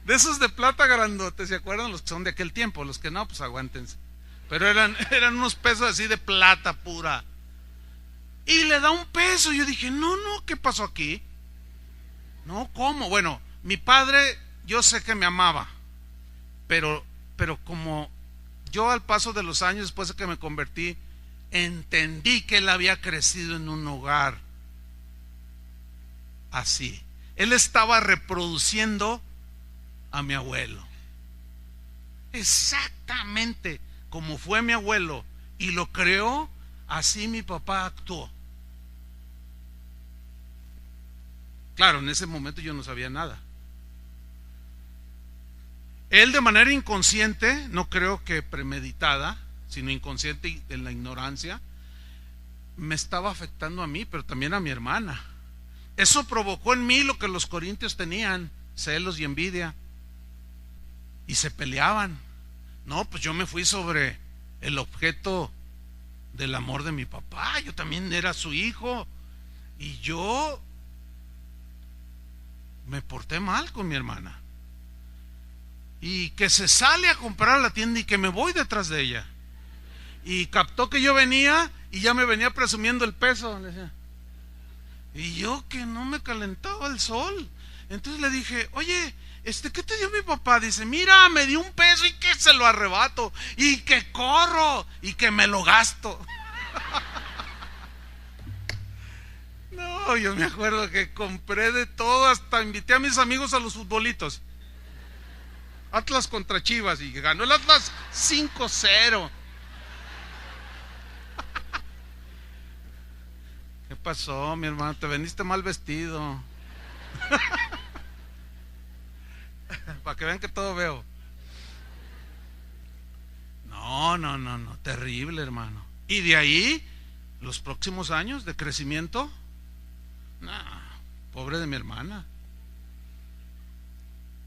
De esos de plata grandotes, ¿se acuerdan? Los que son de aquel tiempo, los que no, pues aguántense. Pero eran unos pesos así de plata pura. Y le da un peso. Yo dije, no, ¿qué pasó aquí? No, ¿cómo? Bueno, mi padre, yo sé que me amaba, pero como yo al paso de los años, después de que me convertí, entendí que él había crecido en un hogar así. Él estaba reproduciendo a mi abuelo, exactamente como fue mi abuelo, y lo creó, así mi papá actuó. Claro, en ese momento yo no sabía nada. Él de manera inconsciente, no creo que premeditada, sino inconsciente en la ignorancia, me estaba afectando a mí, pero también a mi hermana. Eso provocó en mí lo que los corintios tenían, celos y envidia. Y se peleaban. No, pues yo me fui sobre el objeto del amor de mi papá. Yo también era su hijo. Y yo me porté mal con mi hermana. Y que se sale a comprar a la tienda y que me voy detrás de ella. Y captó que yo venía y ya me venía presumiendo el peso. Le decía. Y yo que no me calentaba el sol. Entonces le dije, oye, ¿qué te dio mi papá? Dice, mira, me dio un peso y que se lo arrebato, y que corro, y que me lo gasto. No, yo me acuerdo que compré de todo, hasta invité a mis amigos a los futbolitos. Atlas contra Chivas, y ganó el Atlas 5-0. ¿Qué pasó, mi hermano? Te veniste mal vestido. Para que vean que todo veo. No, terrible, hermano. Y de ahí, los próximos años de crecimiento, pobre de mi hermana.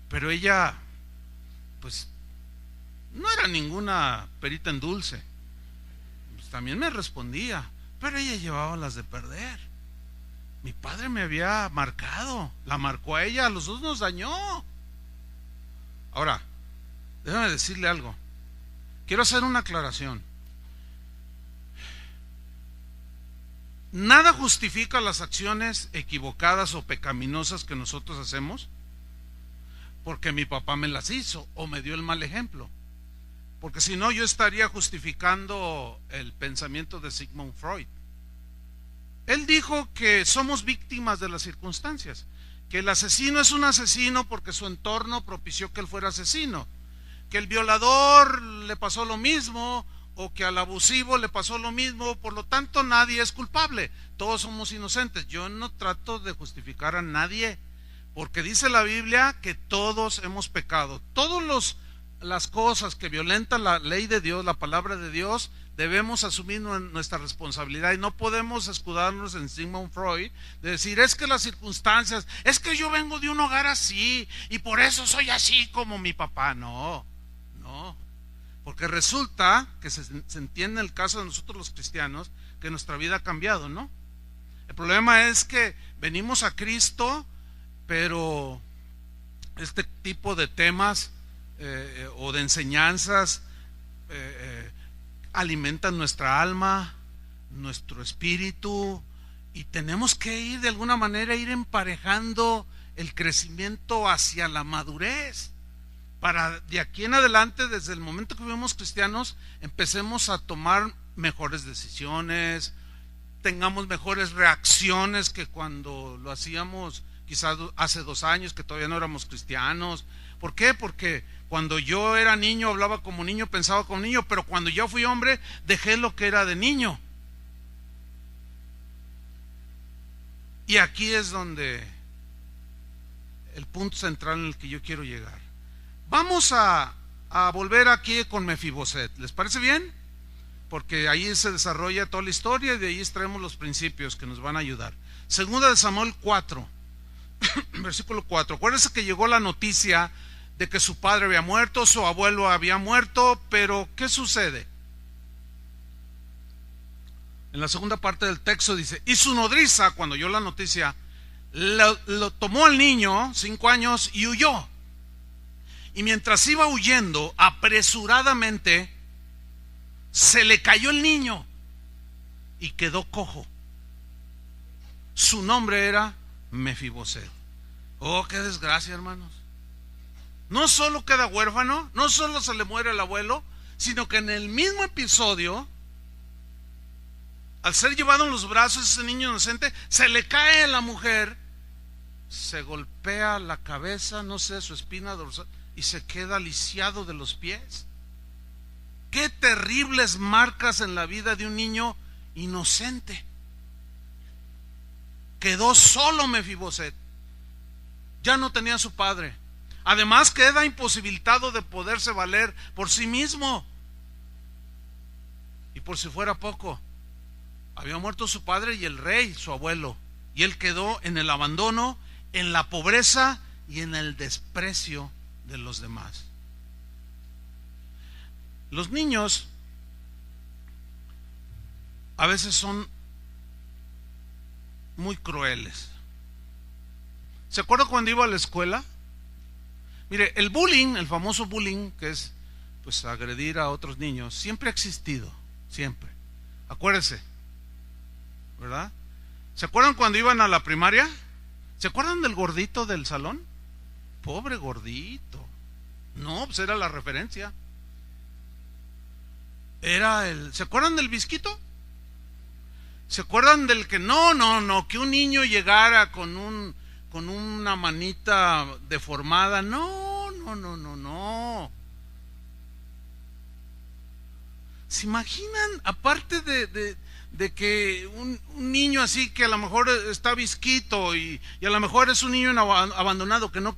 Pero ella, pues, no era ninguna perita en dulce. Pues, también me respondía, pero ella llevaba las de perder. Mi padre me había marcado, la marcó a ella, a los dos nos dañó. Ahora, déjame decirle algo. Quiero hacer una aclaración. Nada justifica las acciones equivocadas o pecaminosas que nosotros hacemos porque mi papá me las hizo o me dio el mal ejemplo. Porque si no, yo estaría justificando el pensamiento de Sigmund Freud. Él dijo que somos víctimas de las circunstancias. que el asesino es un asesino porque su entorno propició que él fuera asesino, que el violador le pasó lo mismo, o que al abusivo le pasó lo mismo, por lo tanto nadie es culpable, todos somos inocentes. Yo no trato de justificar a nadie, porque dice la Biblia que todos hemos pecado. Todas las cosas que violentan la ley de Dios, la palabra de Dios, debemos asumir nuestra responsabilidad, y no podemos escudarnos en Sigmund Freud de decir, es que las circunstancias, es que yo vengo de un hogar así y por eso soy así como mi papá. No, porque resulta que se entiende en el caso de nosotros los cristianos que nuestra vida ha cambiado, ¿no? El problema es que venimos a Cristo, pero este tipo de temas o de enseñanzas alimentan nuestra alma, nuestro espíritu, y tenemos que ir de alguna manera emparejando el crecimiento hacia la madurez, para de aquí en adelante, desde el momento que vivimos cristianos, empecemos a tomar mejores decisiones, tengamos mejores reacciones que cuando lo hacíamos quizás hace 2 años, que todavía no éramos cristianos. ¿Por qué? Porque cuando yo era niño hablaba como niño, pensaba como niño, pero cuando yo fui hombre dejé lo que era de niño. Y aquí es donde el punto central en el que yo quiero llegar. Vamos a volver aquí con Mefiboset, ¿les parece bien? Porque ahí se desarrolla toda la historia y de ahí extraemos los principios que nos van a ayudar. Segunda de Samuel 4, versículo 4. Acuérdense que llegó la noticia de que su padre había muerto, su abuelo había muerto, pero ¿qué sucede? En la segunda parte del texto dice, y su nodriza, cuando oyó la noticia, lo tomó al niño, 5 años, y huyó. Y mientras iba huyendo, apresuradamente, se le cayó el niño y quedó cojo. Su nombre era Mefiboset. Oh, qué desgracia, hermanos. No solo queda huérfano, no solo se le muere el abuelo, sino que en el mismo episodio, al ser llevado en los brazos ese niño inocente, se le cae a la mujer, se golpea la cabeza, no sé, su espina dorsal, y se queda lisiado de los pies. Qué terribles marcas en la vida de un niño inocente. Quedó solo Mefiboset, ya no tenía a su padre. Además queda imposibilitado de poderse valer por sí mismo. Y por si fuera poco, había muerto su padre y el rey, su abuelo, y él quedó en el abandono, en la pobreza y en el desprecio de los demás. Los niños a veces son muy crueles. ¿Se acuerda cuando iba a la escuela? Mire, el bullying, el famoso bullying, que es pues agredir a otros niños, siempre ha existido, siempre. Acuérdese, ¿verdad? ¿Se acuerdan cuando iban a la primaria? ¿Se acuerdan del gordito del salón? Pobre gordito. No, pues era la referencia. ¿Se acuerdan del Visquito? ¿Se acuerdan del que que un niño llegara con una manita deformada? No. ¿Se imaginan? Aparte de que un niño así que a lo mejor está visquito y a lo mejor es un niño abandonado que no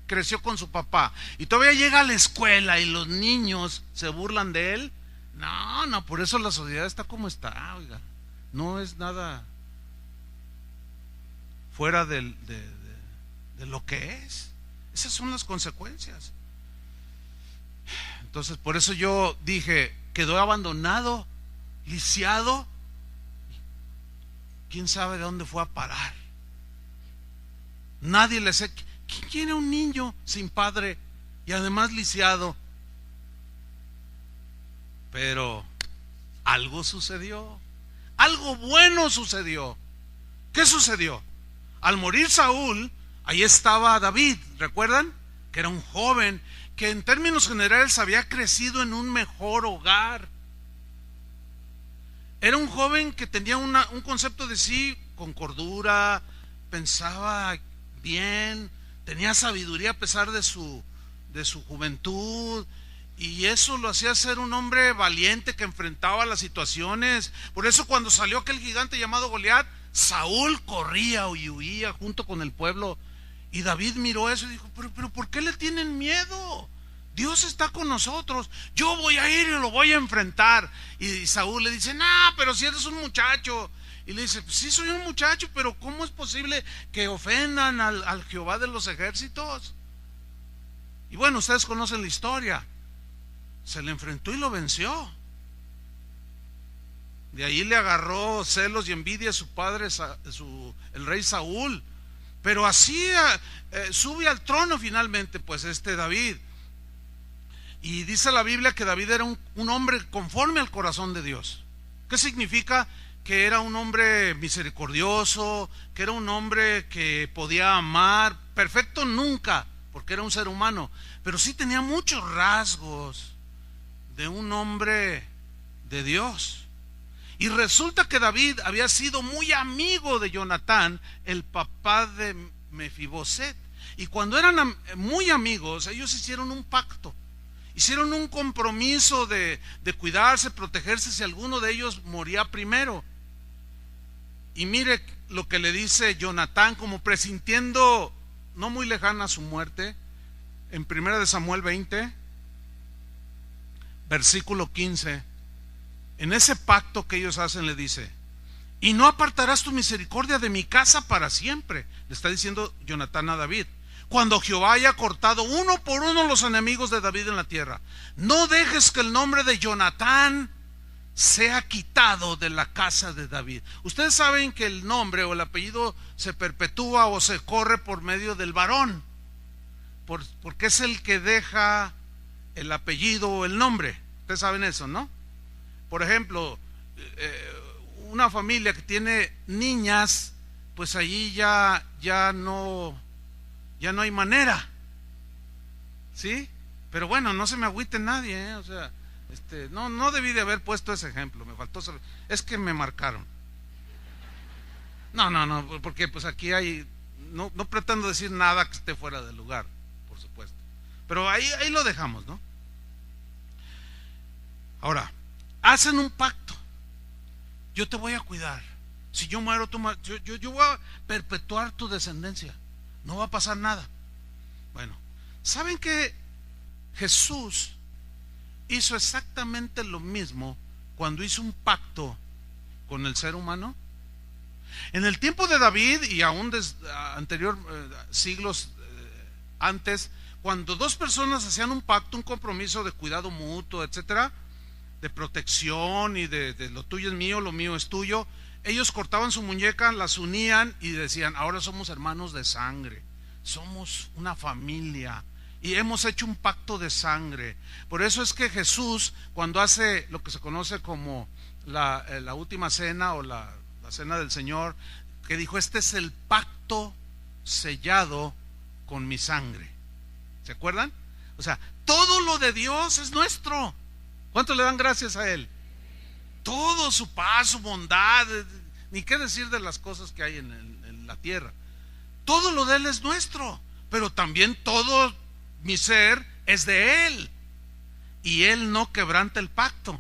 creció con su papá y todavía llega a la escuela y los niños se burlan de él. No, por eso la sociedad está como está, oiga. No es nada fuera de lo que es. Esas son las consecuencias. Entonces, por eso yo dije, quedó abandonado, lisiado. ¿Quién sabe de dónde fue a parar? Nadie le sé. ¿Quién quiere un niño sin padre y además lisiado? Pero algo sucedió. Algo bueno sucedió. ¿Qué sucedió? Al morir Saúl, ahí estaba David, ¿recuerdan? Que era un joven que en términos generales había crecido en un mejor hogar. Era un joven que tenía un concepto de sí con cordura, pensaba bien, tenía sabiduría a pesar de su juventud, y eso lo hacía ser un hombre valiente que enfrentaba las situaciones. Por eso cuando salió aquel gigante llamado Goliat, Saúl corría y huía junto con el pueblo. Y David miró eso y dijo, pero ¿por qué le tienen miedo? Dios está con nosotros, yo voy a ir y lo voy a enfrentar. Y Saúl le dice, pero si eres un muchacho. Y le dice, pues sí soy un muchacho, pero ¿cómo es posible que ofendan al Jehová de los ejércitos? Y bueno, ustedes conocen la historia. Se le enfrentó y lo venció. De ahí le agarró celos y envidia a su padre, el rey Saúl. Pero así sube al trono finalmente, pues David. Y dice la Biblia que David era un hombre conforme al corazón de Dios. ¿Qué significa? Que era un hombre misericordioso, que era un hombre que podía amar, perfecto nunca, porque era un ser humano, pero sí tenía muchos rasgos de un hombre de Dios. Y resulta que David había sido muy amigo de Jonatán, el papá de Mefiboset. Y cuando eran muy amigos, ellos hicieron un pacto, hicieron un compromiso de cuidarse, protegerse si alguno de ellos moría primero. Y mire lo que le dice Jonatán, como presintiendo no muy lejana su muerte, en 1 Samuel 20, versículo 15. En ese pacto que ellos hacen le dice, y no apartarás tu misericordia de mi casa para siempre, le está diciendo Jonatán a David, cuando Jehová haya cortado uno por uno los enemigos de David en la tierra. No dejes que el nombre de Jonatán sea quitado de la casa de David. Ustedes saben que el nombre o el apellido se perpetúa o se corre por medio del varón, porque es el que deja el apellido o el nombre. Ustedes saben eso, ¿no? Por ejemplo, una familia que tiene niñas, pues allí ya no hay manera, ¿sí? Pero bueno, no se me agüite nadie, o sea, no debí de haber puesto ese ejemplo, me faltó saber, es que me marcaron. No, porque pues aquí no pretendo decir nada que esté fuera del lugar, por supuesto. Pero ahí lo dejamos, ¿no? Ahora, hacen un pacto. Yo te voy a cuidar. Si yo muero, yo voy a perpetuar tu descendencia. No va a pasar nada. Bueno, ¿saben que Jesús hizo exactamente lo mismo cuando hizo un pacto con el ser humano? En el tiempo de David y aún anterior siglos antes, cuando dos personas hacían un pacto, un compromiso de cuidado mutuo, etcétera, de protección y de lo tuyo es mío, lo mío es tuyo, ellos cortaban su muñeca, las unían y decían, ahora somos hermanos de sangre, somos una familia y hemos hecho un pacto de sangre. Por eso es que Jesús, cuando hace lo que se conoce como la última cena o la cena del Señor, que dijo, este es el pacto sellado con mi sangre. ¿Se acuerdan? O sea, todo lo de Dios es nuestro. ¿Cuánto le dan gracias a Él? Todo, su paz, su bondad, ni qué decir de las cosas que hay en la tierra. Todo lo de Él es nuestro, pero también todo mi ser es de Él. Y Él no quebranta el pacto,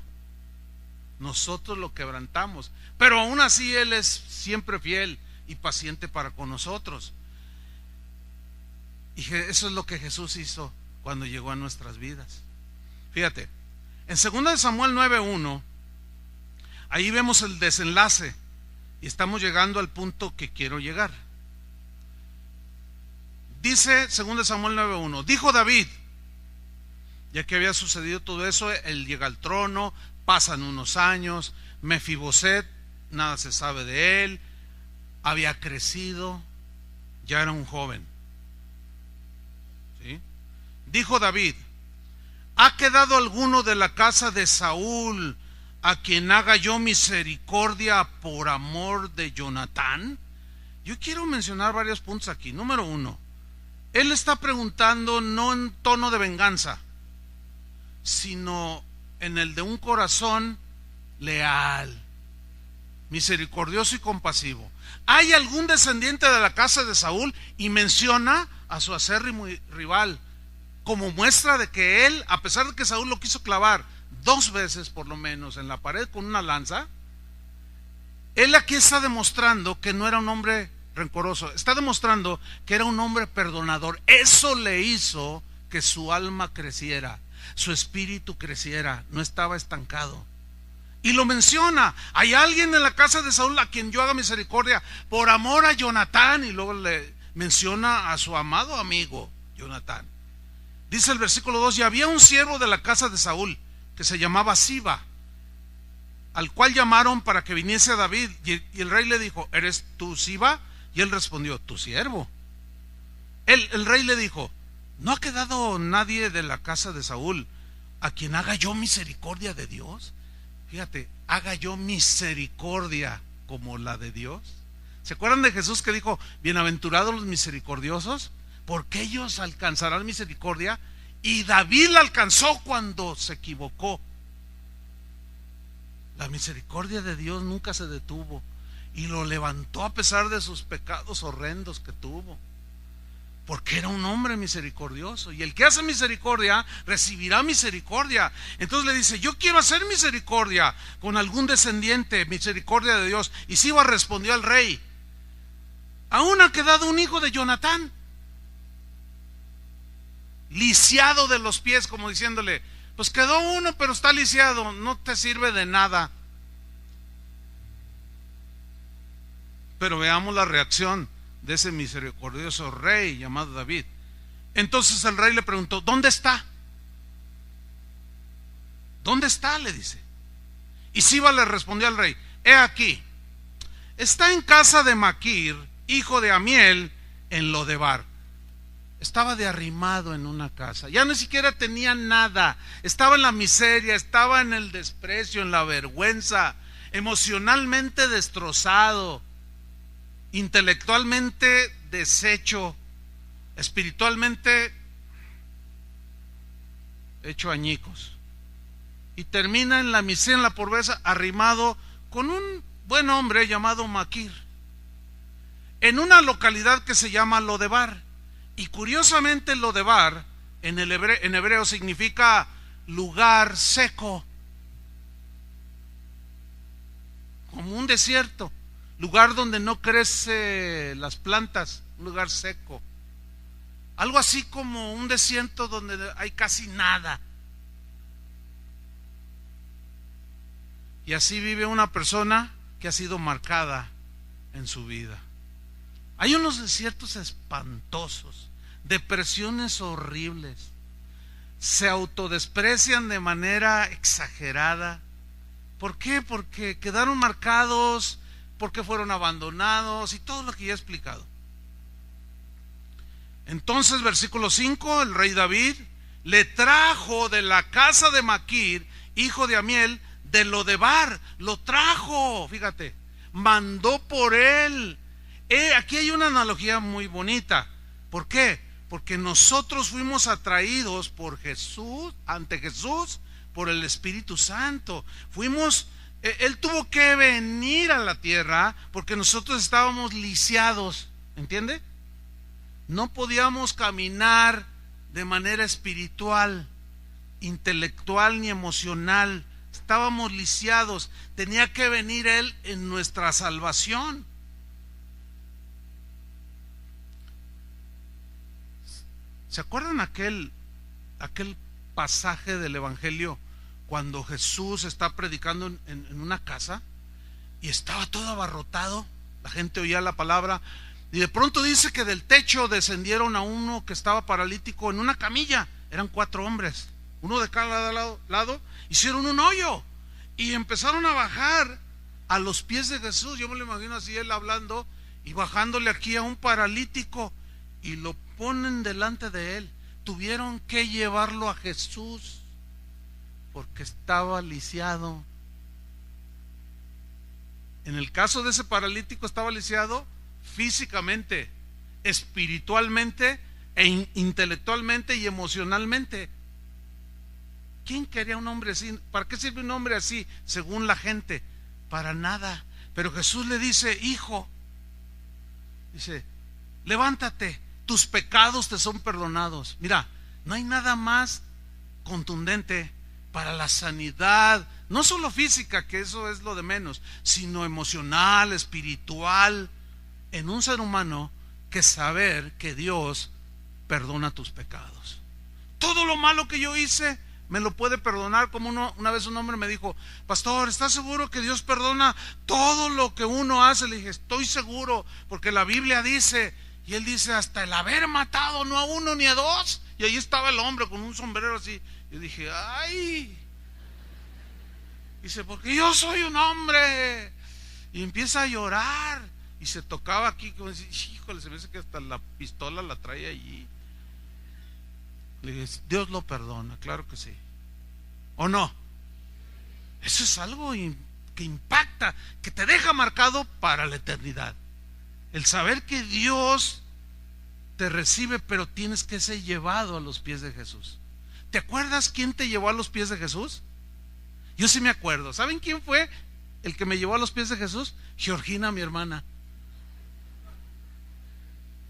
nosotros lo quebrantamos, pero aún así Él es siempre fiel y paciente para con nosotros. Y eso es lo que Jesús hizo cuando llegó a nuestras vidas. Fíjate, en 2 Samuel 9:1, ahí vemos el desenlace y estamos llegando al punto que quiero llegar. Dice 2 Samuel 9:1, dijo David, ya que había sucedido todo eso, él llega al trono, pasan unos años, Mefiboset, nada se sabe de él, había crecido, ya era un joven. ¿Sí? Dijo David, ¿ha quedado alguno de la casa de Saúl a quien haga yo misericordia por amor de Jonatán? Yo quiero mencionar varios puntos aquí. Número 1, él está preguntando no en tono de venganza, sino en el de un corazón leal. misericordioso y compasivo. ¿Hay algún descendiente de la casa de Saúl? Y menciona a su acérrimo rival, como muestra de que él, a pesar de que Saúl lo quiso clavar 2 veces por lo menos en la pared con una lanza, él aquí está demostrando que no era un hombre rencoroso, está demostrando que era un hombre perdonador. Eso le hizo que su alma creciera, su espíritu creciera, no estaba estancado. Y lo menciona: hay alguien en la casa de Saúl a quien yo haga misericordia por amor a Jonatán. Y luego le menciona a su amado amigo Jonatán. Dice el versículo 2: y había un siervo de la casa de Saúl que se llamaba Siba, al cual llamaron para que viniese a David. Y el rey le dijo: ¿eres tú Siba? Y él respondió: tu siervo. El rey le dijo: ¿no ha quedado nadie de la casa de Saúl a quien haga yo misericordia de Dios? Fíjate, haga yo misericordia como la de Dios. ¿Se acuerdan de Jesús que dijo: bienaventurados los misericordiosos, porque ellos alcanzarán misericordia? Y David la alcanzó cuando se equivocó. La misericordia de Dios nunca se detuvo y lo levantó a pesar de sus pecados horrendos que tuvo, porque era un hombre misericordioso. Y el que hace misericordia recibirá misericordia. Entonces le dice: yo quiero hacer misericordia con algún descendiente, misericordia de Dios. Y Siba respondió al rey: aún ha quedado un hijo de Jonatán, lisiado de los pies, como diciéndole: pues quedó uno, pero está lisiado, no te sirve de nada. Pero veamos la reacción de ese misericordioso rey llamado David. Entonces el rey le preguntó: ¿dónde está? ¿Dónde está?, le dice. Y Siba le respondió al rey: he aquí, está en casa de Maquir, hijo de Amiel, en Lodebar. Estaba de arrimado en una casa, ya ni siquiera tenía nada, estaba en la miseria, estaba en el desprecio, en la vergüenza, emocionalmente destrozado, intelectualmente deshecho, espiritualmente hecho añicos. Y termina en la miseria, en la pobreza, arrimado con un buen hombre llamado Maquir, en una localidad que se llama Lodebar. Y curiosamente Lodebar en hebreo significa lugar seco, como un desierto, lugar donde no crecen las plantas, un lugar seco, algo así como un desierto donde hay casi nada. Y así vive una persona que ha sido marcada en su vida. Hay unos desiertos espantosos, depresiones horribles, se autodesprecian de manera exagerada. ¿Por qué? Porque quedaron marcados, porque fueron abandonados y todo lo que ya he explicado. Entonces, versículo 5, el rey David le trajo de la casa de Maquir, hijo de Amiel, de Lodebar. Lo trajo, fíjate, mandó por él. Aquí hay una analogía muy bonita. ¿Por qué? Porque nosotros fuimos atraídos por Jesús, ante Jesús, por el Espíritu Santo. Él tuvo que venir a la tierra porque nosotros estábamos lisiados, ¿entiende? No podíamos caminar de manera espiritual, intelectual ni emocional. Estábamos lisiados. Tenía que venir Él en nuestra salvación. ¿Se acuerdan aquel pasaje del Evangelio cuando Jesús está predicando en una casa y estaba todo abarrotado? La gente oía la palabra y de pronto dice que del techo descendieron a uno que estaba paralítico en una camilla. Eran 4 hombres, uno de cada lado, hicieron un hoyo y empezaron a bajar a los pies de Jesús. Yo me lo imagino así, él hablando y bajándole aquí a un paralítico, y lo ponen delante de él. Tuvieron que llevarlo a Jesús porque estaba lisiado. En el caso de ese paralítico estaba lisiado físicamente, espiritualmente intelectualmente y emocionalmente. ¿Quién quería un hombre así? ¿Para qué sirve un hombre así según la gente? Para nada. Pero Jesús le dice: hijo, dice, levántate, tus pecados te son perdonados. Mira, no hay nada más contundente para la sanidad, no solo física, que eso es lo de menos, sino emocional, espiritual, en un ser humano, que saber que Dios perdona tus pecados. Todo lo malo que yo hice me lo puede perdonar. Como una vez un hombre me dijo: pastor, ¿estás seguro que Dios perdona todo lo que uno hace? Le dije: estoy seguro, porque la Biblia dice, y él dice, hasta el haber matado no a uno ni a dos. Y ahí estaba el hombre con un sombrero así. Yo dije: ay. Dice: porque yo soy un hombre. Y empieza a llorar y se tocaba aquí, como decir: híjole, se me hace que hasta la pistola la trae allí. Le dije: Dios lo perdona, claro que sí. ¿O no? Eso es algo que impacta, que te deja marcado para la eternidad. El saber que Dios te recibe, pero tienes que ser llevado a los pies de Jesús. ¿Te acuerdas quién te llevó a los pies de Jesús? Yo sí me acuerdo. ¿Saben quién fue el que me llevó a los pies de Jesús? Georgina, mi hermana.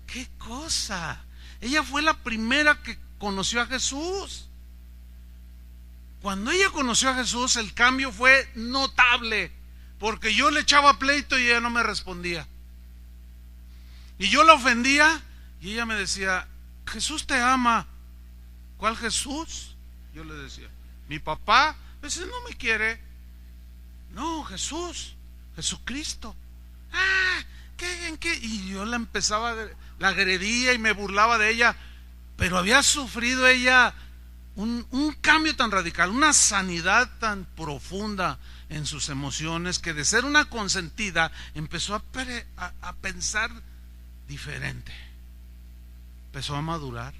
¡Qué cosa! Ella fue la primera que conoció a Jesús. Cuando ella conoció a Jesús, el cambio fue notable, porque yo le echaba pleito y ella no me respondía. Y yo la ofendía y ella me decía: Jesús te ama. ¿Cuál Jesús? Yo le decía: mi papá. Ese no me quiere. No, Jesús, Jesucristo. Ah, ¿qué? ¿En qué? Y yo la la agredía y me burlaba de ella. Pero había sufrido ella un cambio tan radical, una sanidad tan profunda en sus emociones, que de ser una consentida empezó a pensar diferente. Empezó a madurar.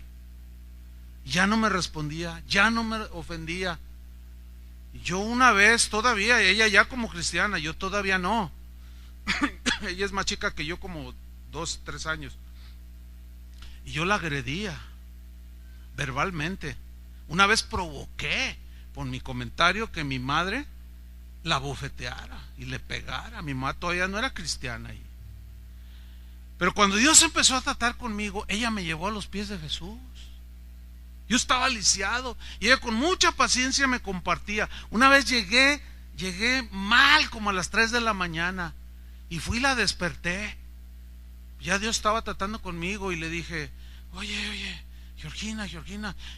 Ya no me respondía, ya no me ofendía. Yo una vez todavía, ella ya como cristiana, yo todavía no. Ella es más chica que yo, como 2, 3 años. Y yo la agredía verbalmente. Una vez provoqué por mi comentario que mi madre la bofeteara y le pegara. Mi mamá todavía no era cristiana. Pero cuando Dios empezó a tratar conmigo, ella me llevó a los pies de Jesús. Yo estaba lisiado y ella con mucha paciencia me compartía. Una vez llegué mal, como a las 3 de la mañana, y fui y la desperté. Ya Dios estaba tratando conmigo y le dije: oye, Georgina.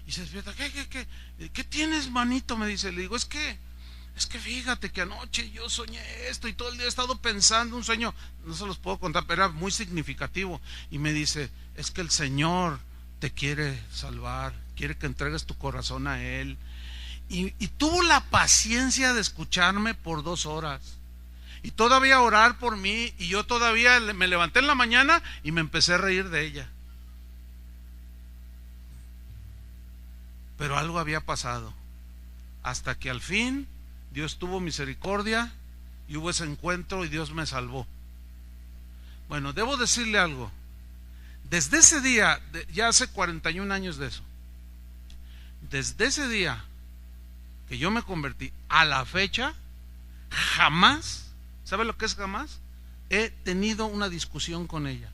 Y se despierta: ¿Qué tienes, manito? Me dice. Le digo: es que fíjate que anoche yo soñé esto y todo el día he estado pensando un sueño, no se los puedo contar, pero era muy significativo. Y me dice: es que el Señor te quiere salvar, quiere que entregues tu corazón a Él. Y tuvo la paciencia de escucharme por 2 horas. Y todavía orar por mí. Y yo todavía me levanté en la mañana y me empecé a reír de ella. Pero algo había pasado. Hasta que al fin Dios tuvo misericordia y hubo ese encuentro y Dios me salvó. Bueno, debo decirle algo. Desde ese día, ya hace 41 años de eso, desde ese día que yo me convertí a la fecha, jamás, ¿sabe lo que es jamás? He tenido una discusión con ella.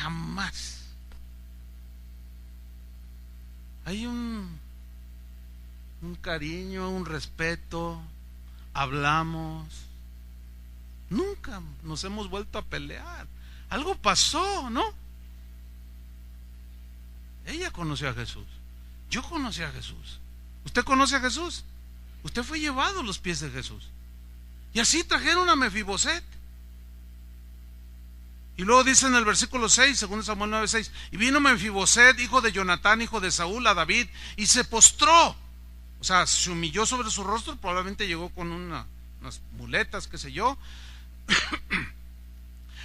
Jamás. Hay un cariño, un respeto, hablamos. Nunca nos hemos vuelto a pelear. Algo pasó, ¿no? Ella conoció a Jesús, yo conocí a Jesús. ¿Usted conoce a Jesús? Usted fue llevado a los pies de Jesús. Y así trajeron a Mefiboset. Y luego dice en el versículo 6, 2 Samuel 9:6: y vino Mefiboset, hijo de Jonatán, hijo de Saúl, a David, y se postró. O sea, se humilló sobre su rostro. Probablemente llegó con unas muletas, qué sé yo.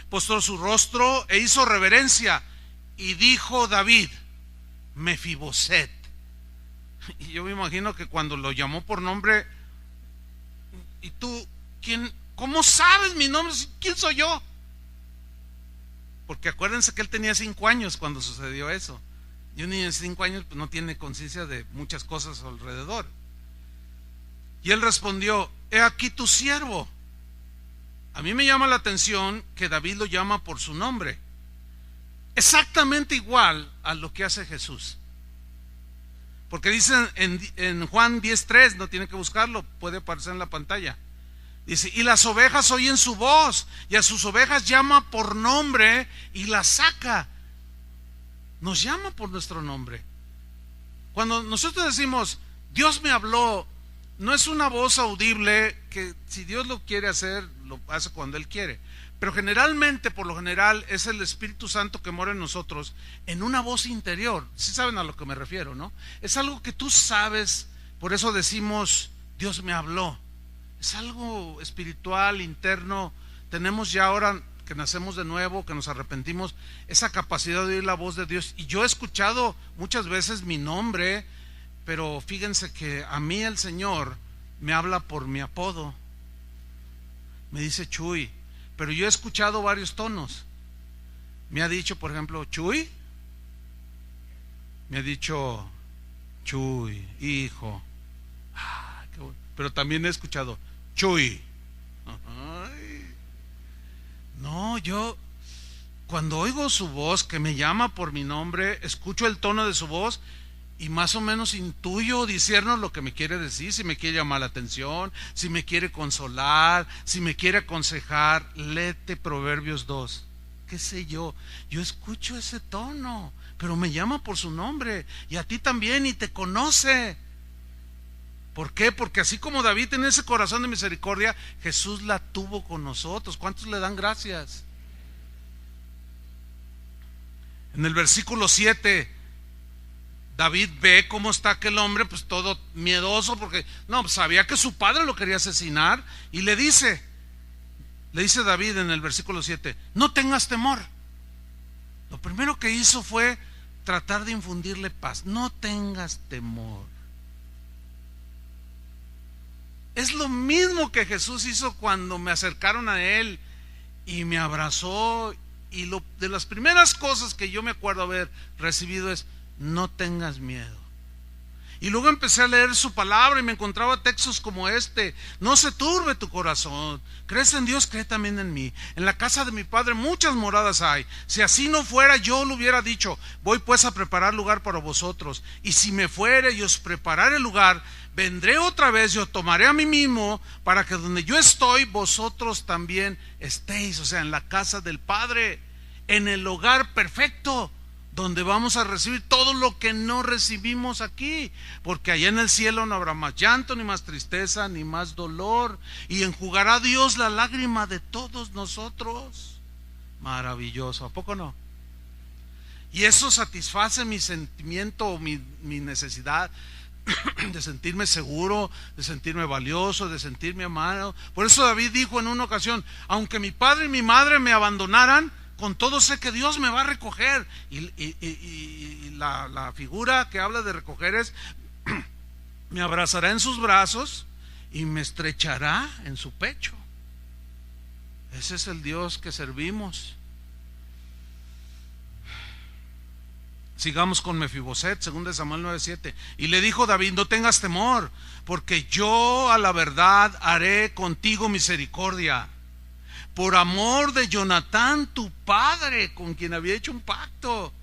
Postró su rostro e hizo reverencia. Y dijo David: Mefiboset. Y yo me imagino que cuando lo llamó por nombre: ¿y tú quién? ¿Cómo sabes mi nombre? ¿Quién soy yo? Porque acuérdense que él tenía 5 años cuando sucedió eso. Y un niño de 5 años pues no tiene conciencia de muchas cosas alrededor. Y él respondió: he aquí tu siervo. A mí me llama la atención que David lo llama por su nombre, exactamente igual a lo que hace Jesús. Porque dice en Juan 10:3, no tiene que buscarlo, puede aparecer en la pantalla. Dice, y las ovejas oyen su voz, y a sus ovejas llama por nombre y las saca. Nos llama por nuestro nombre. Cuando nosotros decimos, Dios me habló, no es una voz audible que si Dios lo quiere hacer, lo hace cuando Él quiere. Pero generalmente, por lo general, es el Espíritu Santo que mora en nosotros en una voz interior. Sí saben a lo que me refiero, ¿no? Es algo que tú sabes, por eso decimos, Dios me habló. Es algo espiritual, interno. Tenemos ya ahora que nacemos de nuevo, que nos arrepentimos, esa capacidad de oír la voz de Dios. Y yo he escuchado muchas veces mi nombre, pero fíjense que a mí el Señor me habla por mi apodo. Me dice Chuy, pero yo he escuchado varios tonos. Me ha dicho, por ejemplo, Chuy. Me ha dicho Chuy, hijo. Qué bueno. Pero también he escuchado Chuy. Ay. No, yo cuando oigo su voz que me llama por mi nombre, escucho el tono de su voz y más o menos intuyo, discierno lo que me quiere decir, si me quiere llamar la atención, si me quiere consolar, si me quiere aconsejar. Léete Proverbios 2, qué sé yo escucho ese tono, pero me llama por su nombre, y a ti también, y te conoce. ¿Por qué? Porque así como David tiene ese corazón de misericordia, Jesús la tuvo con nosotros. ¿Cuántos le dan gracias? En el versículo 7, David ve cómo está aquel hombre, pues todo miedoso, porque no, sabía que su padre lo quería asesinar, y le dice David en el versículo 7, no tengas temor. Lo primero que hizo fue tratar de infundirle paz. No tengas temor. Es lo mismo que Jesús hizo cuando me acercaron a Él y me abrazó, y de las primeras cosas que yo me acuerdo haber recibido es, no tengas miedo. Y luego empecé a leer su palabra y me encontraba textos como este: no se turbe tu corazón, crees en Dios, cree también en mí. En la casa de mi Padre muchas moradas hay. Si así no fuera, yo lo hubiera dicho. Voy pues a preparar lugar para vosotros. Y si me fuere y os preparare lugar, vendré otra vez y os tomaré a mí mismo, para que donde yo estoy, vosotros también estéis. O sea, en la casa del Padre, en el hogar perfecto, donde vamos a recibir todo lo que no recibimos aquí, porque allá en el cielo no habrá más llanto, ni más tristeza, ni más dolor, y enjugará Dios la lágrima de todos nosotros. Maravilloso, ¿a poco no? Y eso satisface mi sentimiento, mi necesidad de sentirme seguro, de sentirme valioso, de sentirme amado. Por eso David dijo en una ocasión: aunque mi padre y mi madre me abandonaran, con todo sé que Dios me va a recoger. Y la figura que habla de recoger es: me abrazará en sus brazos y me estrechará en su pecho. Ese es el Dios que servimos. Sigamos con Mefiboset, 2 Samuel 9:7. Y le dijo David: no tengas temor, porque yo a la verdad haré contigo misericordia, por amor de Jonatán tu padre, con quien había hecho un pacto.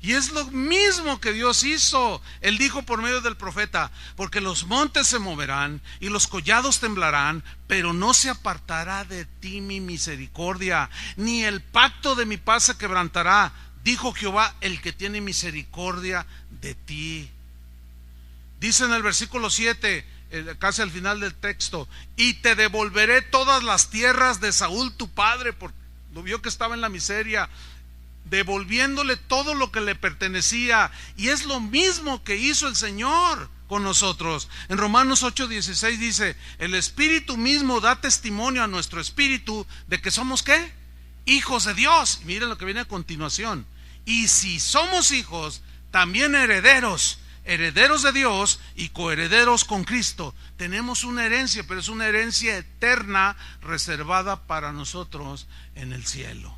Y es lo mismo que Dios hizo. Él dijo por medio del profeta: porque los montes se moverán y los collados temblarán, pero no se apartará de ti mi misericordia, ni el pacto de mi paz se quebrantará, dijo Jehová, el que tiene misericordia de ti. Dice en el versículo 7, casi al final del texto: y te devolveré todas las tierras de Saúl tu padre, porque lo vio que estaba en la miseria, devolviéndole todo lo que le pertenecía. Y es lo mismo que hizo el Señor con nosotros. En Romanos 8:16 dice: el Espíritu mismo da testimonio a nuestro espíritu de que somos ¿qué? Hijos de Dios. Y miren lo que viene a continuación: y si somos hijos, también herederos, herederos de Dios y coherederos con Cristo. Tenemos una herencia, pero es una herencia eterna reservada para nosotros en el cielo.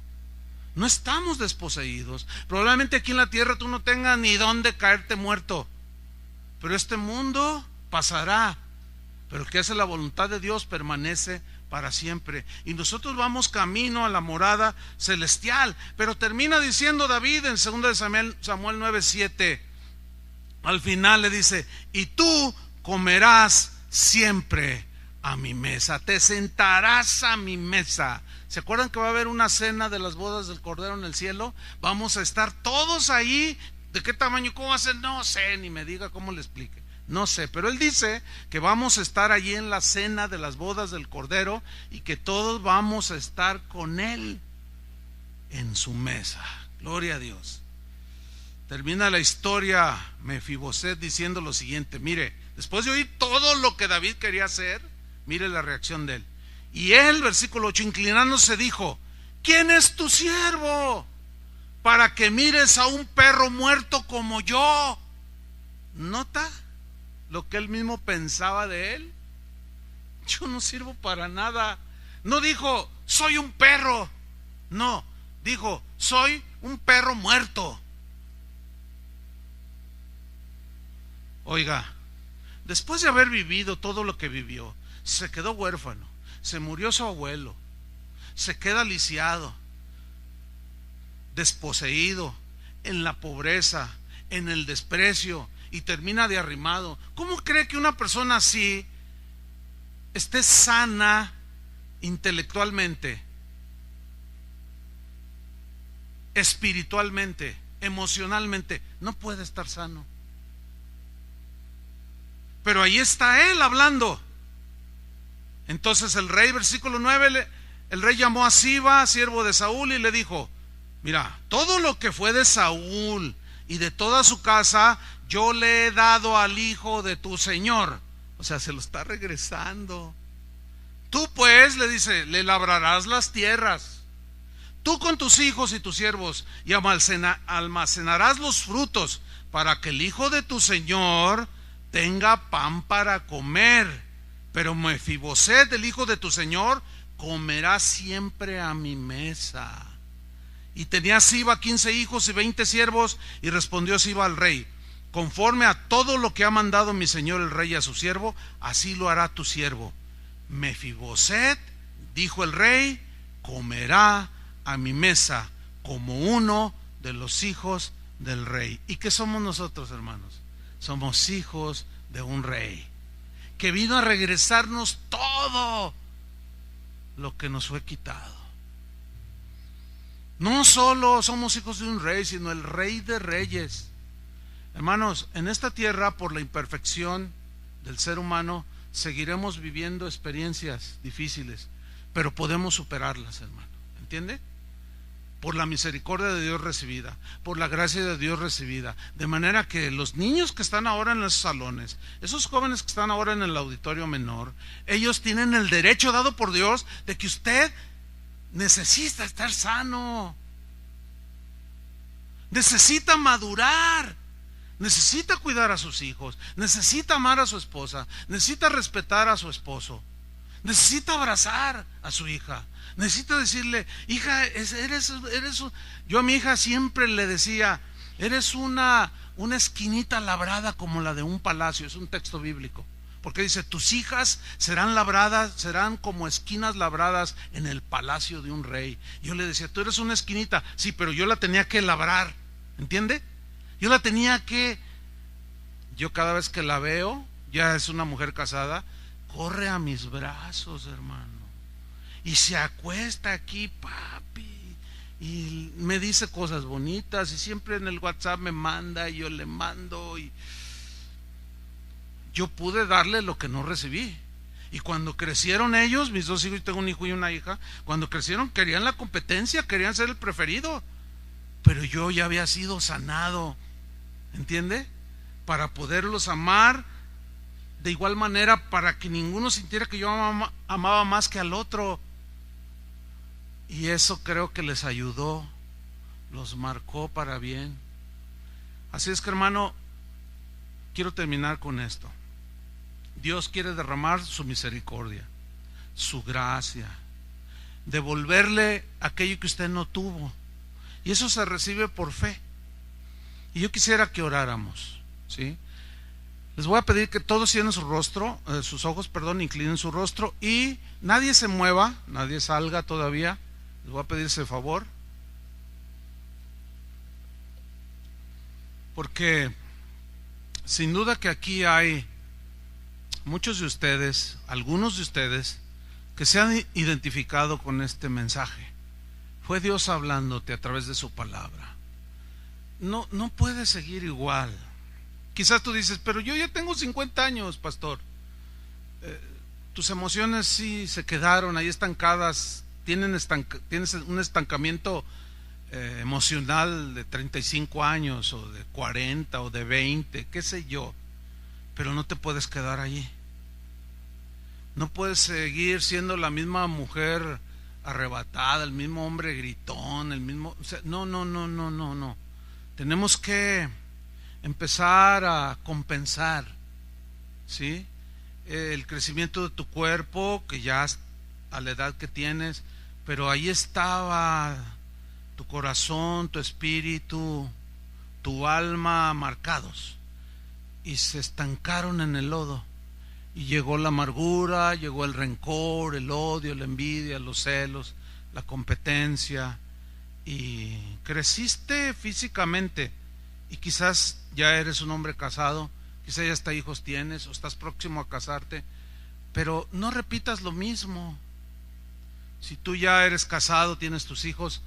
No estamos desposeídos. Probablemente aquí en la tierra tú no tengas ni dónde caerte muerto, pero este mundo pasará. pero el que hace la voluntad de Dios permanece para siempre. Y nosotros vamos camino a la morada celestial. Pero termina diciendo David en 2 Samuel 9:7, al final le dice: y tú comerás siempre a mi mesa, te sentarás a mi mesa. ¿Se acuerdan que va a haber una cena de las bodas del Cordero en el cielo? Vamos a estar todos ahí. ¿De qué tamaño? ¿Cómo va a ser? No sé, ni me diga cómo le explique. No sé, pero él dice que vamos a estar allí en la cena de las bodas del Cordero y que todos vamos a estar con él en su mesa. Gloria a Dios. Termina la historia Mefiboset diciendo lo siguiente: mire, después de oír todo lo que David quería hacer, mire la reacción de él. Y él, versículo 8, inclinándose dijo: ¿quién es tu siervo para que mires a un perro muerto como yo? ¿Nota lo que él mismo pensaba de él? Yo no sirvo para nada. No dijo soy un perro, no, dijo soy un perro muerto. Oiga, después de haber vivido todo lo que vivió, se quedó huérfano, se murió su abuelo, se queda lisiado, desposeído, en la pobreza, en el desprecio, y termina de arrimado. ¿Cómo cree que una persona así esté sana intelectualmente, espiritualmente, emocionalmente? No puede estar sano. Pero ahí está él hablando. Entonces el rey, versículo 9, el rey llamó a Siba, siervo de Saúl, y le dijo: mira, todo lo que fue de Saúl y de toda su casa yo le he dado al hijo de tu señor. O sea, se lo está regresando. Tú pues, le dice, le labrarás las tierras, tú con tus hijos y tus siervos, y almacenarás los frutos, para que el hijo de tu señor tenga pan para comer. Pero Mefiboset, el hijo de tu señor, comerá siempre a mi mesa. Y tenía Siba 15 hijos y 20 siervos. Y respondió Siba al rey: conforme a todo lo que ha mandado mi señor el rey a su siervo, así lo hará tu siervo. Mefiboset, dijo el rey, comerá a mi mesa como uno de los hijos del rey. ¿Y qué somos nosotros, hermanos? Somos hijos de un rey que vino a regresarnos todo lo que nos fue quitado. No solo somos hijos de un rey, sino el rey de reyes. Hermanos, en esta tierra, por la imperfección del ser humano, seguiremos viviendo experiencias difíciles, pero podemos superarlas, hermano. ¿Entiende? Por la misericordia de Dios recibida, por la gracia de Dios recibida. De manera que los niños que están ahora en los salones, esos jóvenes que están ahora en el auditorio menor, ellos tienen el derecho dado por Dios de que usted necesita estar sano, necesita madurar, necesita cuidar a sus hijos, necesita amar a su esposa, necesita respetar a su esposo, necesita abrazar a su hija, necesita decirle: hija, yo a mi hija siempre le decía: eres una esquinita labrada como la de un palacio. Es un texto bíblico, porque dice: tus hijas serán labradas, serán como esquinas labradas en el palacio de un rey. Yo le decía: tú eres una esquinita. Sí, pero yo la tenía que labrar, ¿entiende? Yo cada vez que la veo, ya es una mujer casada, corre a mis brazos, hermano, y se acuesta aquí, papi, y me dice cosas bonitas, y siempre en el WhatsApp me manda, y yo le mando, y yo pude darle lo que no recibí. Y cuando crecieron ellos, mis dos hijos, yo tengo un hijo y una hija, cuando crecieron querían la competencia, querían ser el preferido, pero yo ya había sido sanado, ¿entiende? Para poderlos amar de igual manera, para que ninguno sintiera que yo amaba más que al otro. Y eso creo que les ayudó, los marcó para bien. Así es que, hermano, quiero terminar con esto. Dios quiere derramar su misericordia, su gracia, devolverle aquello que usted no tuvo, y eso se recibe por fe. Y yo quisiera que oráramos, ¿sí? Les voy a pedir que todos cierren su rostro, sus ojos, perdón, inclinen su rostro y nadie se mueva, nadie salga todavía. Les voy a pedir ese favor. Porque sin duda que aquí hay muchos de ustedes, algunos de ustedes, que se han identificado con este mensaje. Fue Dios hablándote a través de su palabra. No puedes seguir igual. Quizás tú dices, pero yo ya tengo 50 años, pastor. Tus emociones sí se quedaron ahí estancadas. Tienes un estancamiento emocional de 35 años o de 40 o de 20, qué sé yo. Pero no te puedes quedar allí. No puedes seguir siendo la misma mujer arrebatada, el mismo hombre gritón, el mismo... O sea, no. Tenemos que empezar a compensar, ¿sí? El crecimiento de tu cuerpo, que ya a la edad que tienes, pero ahí estaba tu corazón, tu espíritu, tu alma marcados, y se estancaron en el lodo. Y llegó la amargura, llegó el rencor, el odio, la envidia, los celos, la competencia, y creciste físicamente, y quizás ya eres un hombre casado, quizás ya hasta hijos tienes, o estás próximo a casarte, pero no repitas lo mismo. Si tú ya eres casado, tienes tus hijos,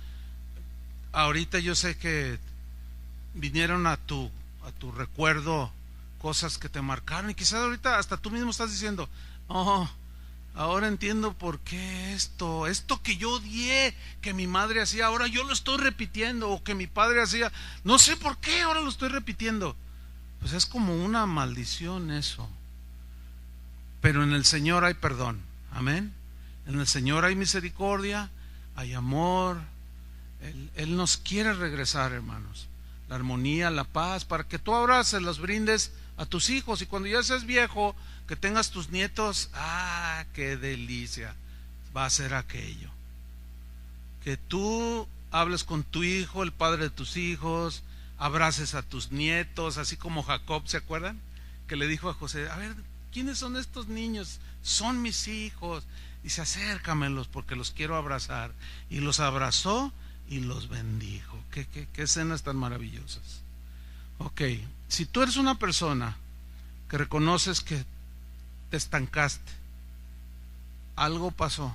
ahorita yo sé que vinieron a tu recuerdo cosas que te marcaron, y quizás ahorita hasta tú mismo estás diciendo, oh, ahora entiendo por qué esto que yo odié, que mi madre hacía, ahora yo lo estoy repitiendo, o que mi padre hacía, no sé por qué ahora lo estoy repitiendo. Pues es como una maldición eso. Pero en el Señor hay perdón, amén. En el Señor hay misericordia, hay amor. Él nos quiere regresar, hermanos, la armonía, la paz, para que tú ahora se los brindes a tus hijos, y cuando ya seas viejo, que tengas tus nietos, qué delicia va a ser aquello. Que tú hables con tu hijo, el padre de tus hijos, abraces a tus nietos, así como Jacob, ¿se acuerdan? Que le dijo a José, a ver, ¿quiénes son estos niños? Son mis hijos. Dice, acércamelos porque los quiero abrazar. Y los abrazó y los bendijo. Qué escenas tan maravillosas. Ok, si tú eres una persona que reconoces que te estancaste, algo pasó,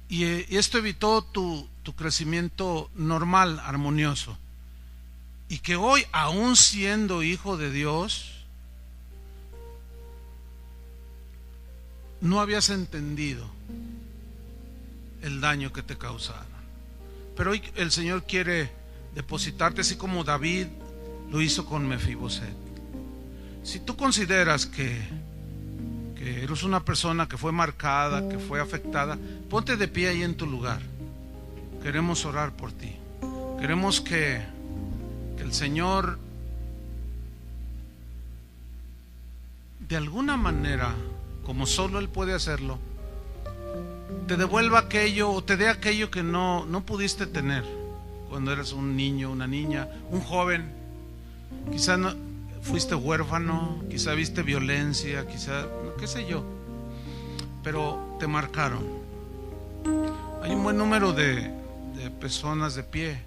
y esto evitó tu crecimiento normal, armonioso, y que hoy, aún siendo hijo de Dios, no habías entendido el daño que te causaron. Pero hoy el Señor quiere depositarte, así como David lo hizo con Mefiboset. Si tú consideras que eres una persona que fue marcada, que fue afectada, ponte de pie ahí en tu lugar. Queremos orar por ti. Queremos que el Señor de alguna manera, como solo Él puede hacerlo, te devuelva aquello, o te dé aquello que no pudiste tener cuando eras un niño, una niña, un joven. Quizá no, fuiste huérfano, quizá viste violencia, quizá, qué sé yo, pero te marcaron. Hay un buen número de personas de pie.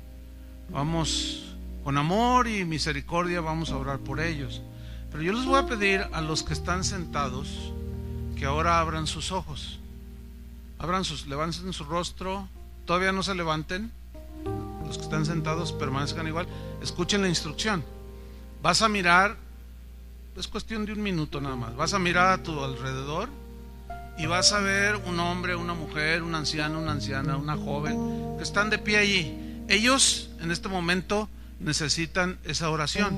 Vamos con amor y misericordia, vamos a orar por ellos. Pero yo les voy a pedir a los que están sentados que ahora abran sus ojos, levanten su rostro. Todavía no se levanten. Los que están sentados permanezcan igual. Escuchen la instrucción. Vas a mirar, es cuestión de un minuto nada más. Vas a mirar a tu alrededor y vas a ver un hombre, una mujer, un anciano, una anciana, una joven que están de pie allí. Ellos en este momento necesitan esa oración.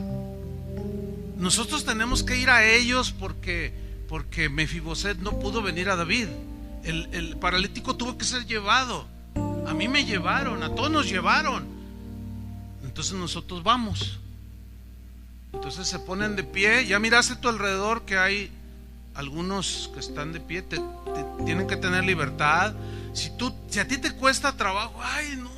Nosotros tenemos que ir a ellos porque Mefiboset no pudo venir a David. El paralítico tuvo que ser llevado. A mí me llevaron, a todos nos llevaron. Entonces nosotros vamos. Entonces se ponen de pie. Ya miraste a tu alrededor que hay algunos que están de pie. Tienen que tener libertad. Si a ti te cuesta trabajo, ay no,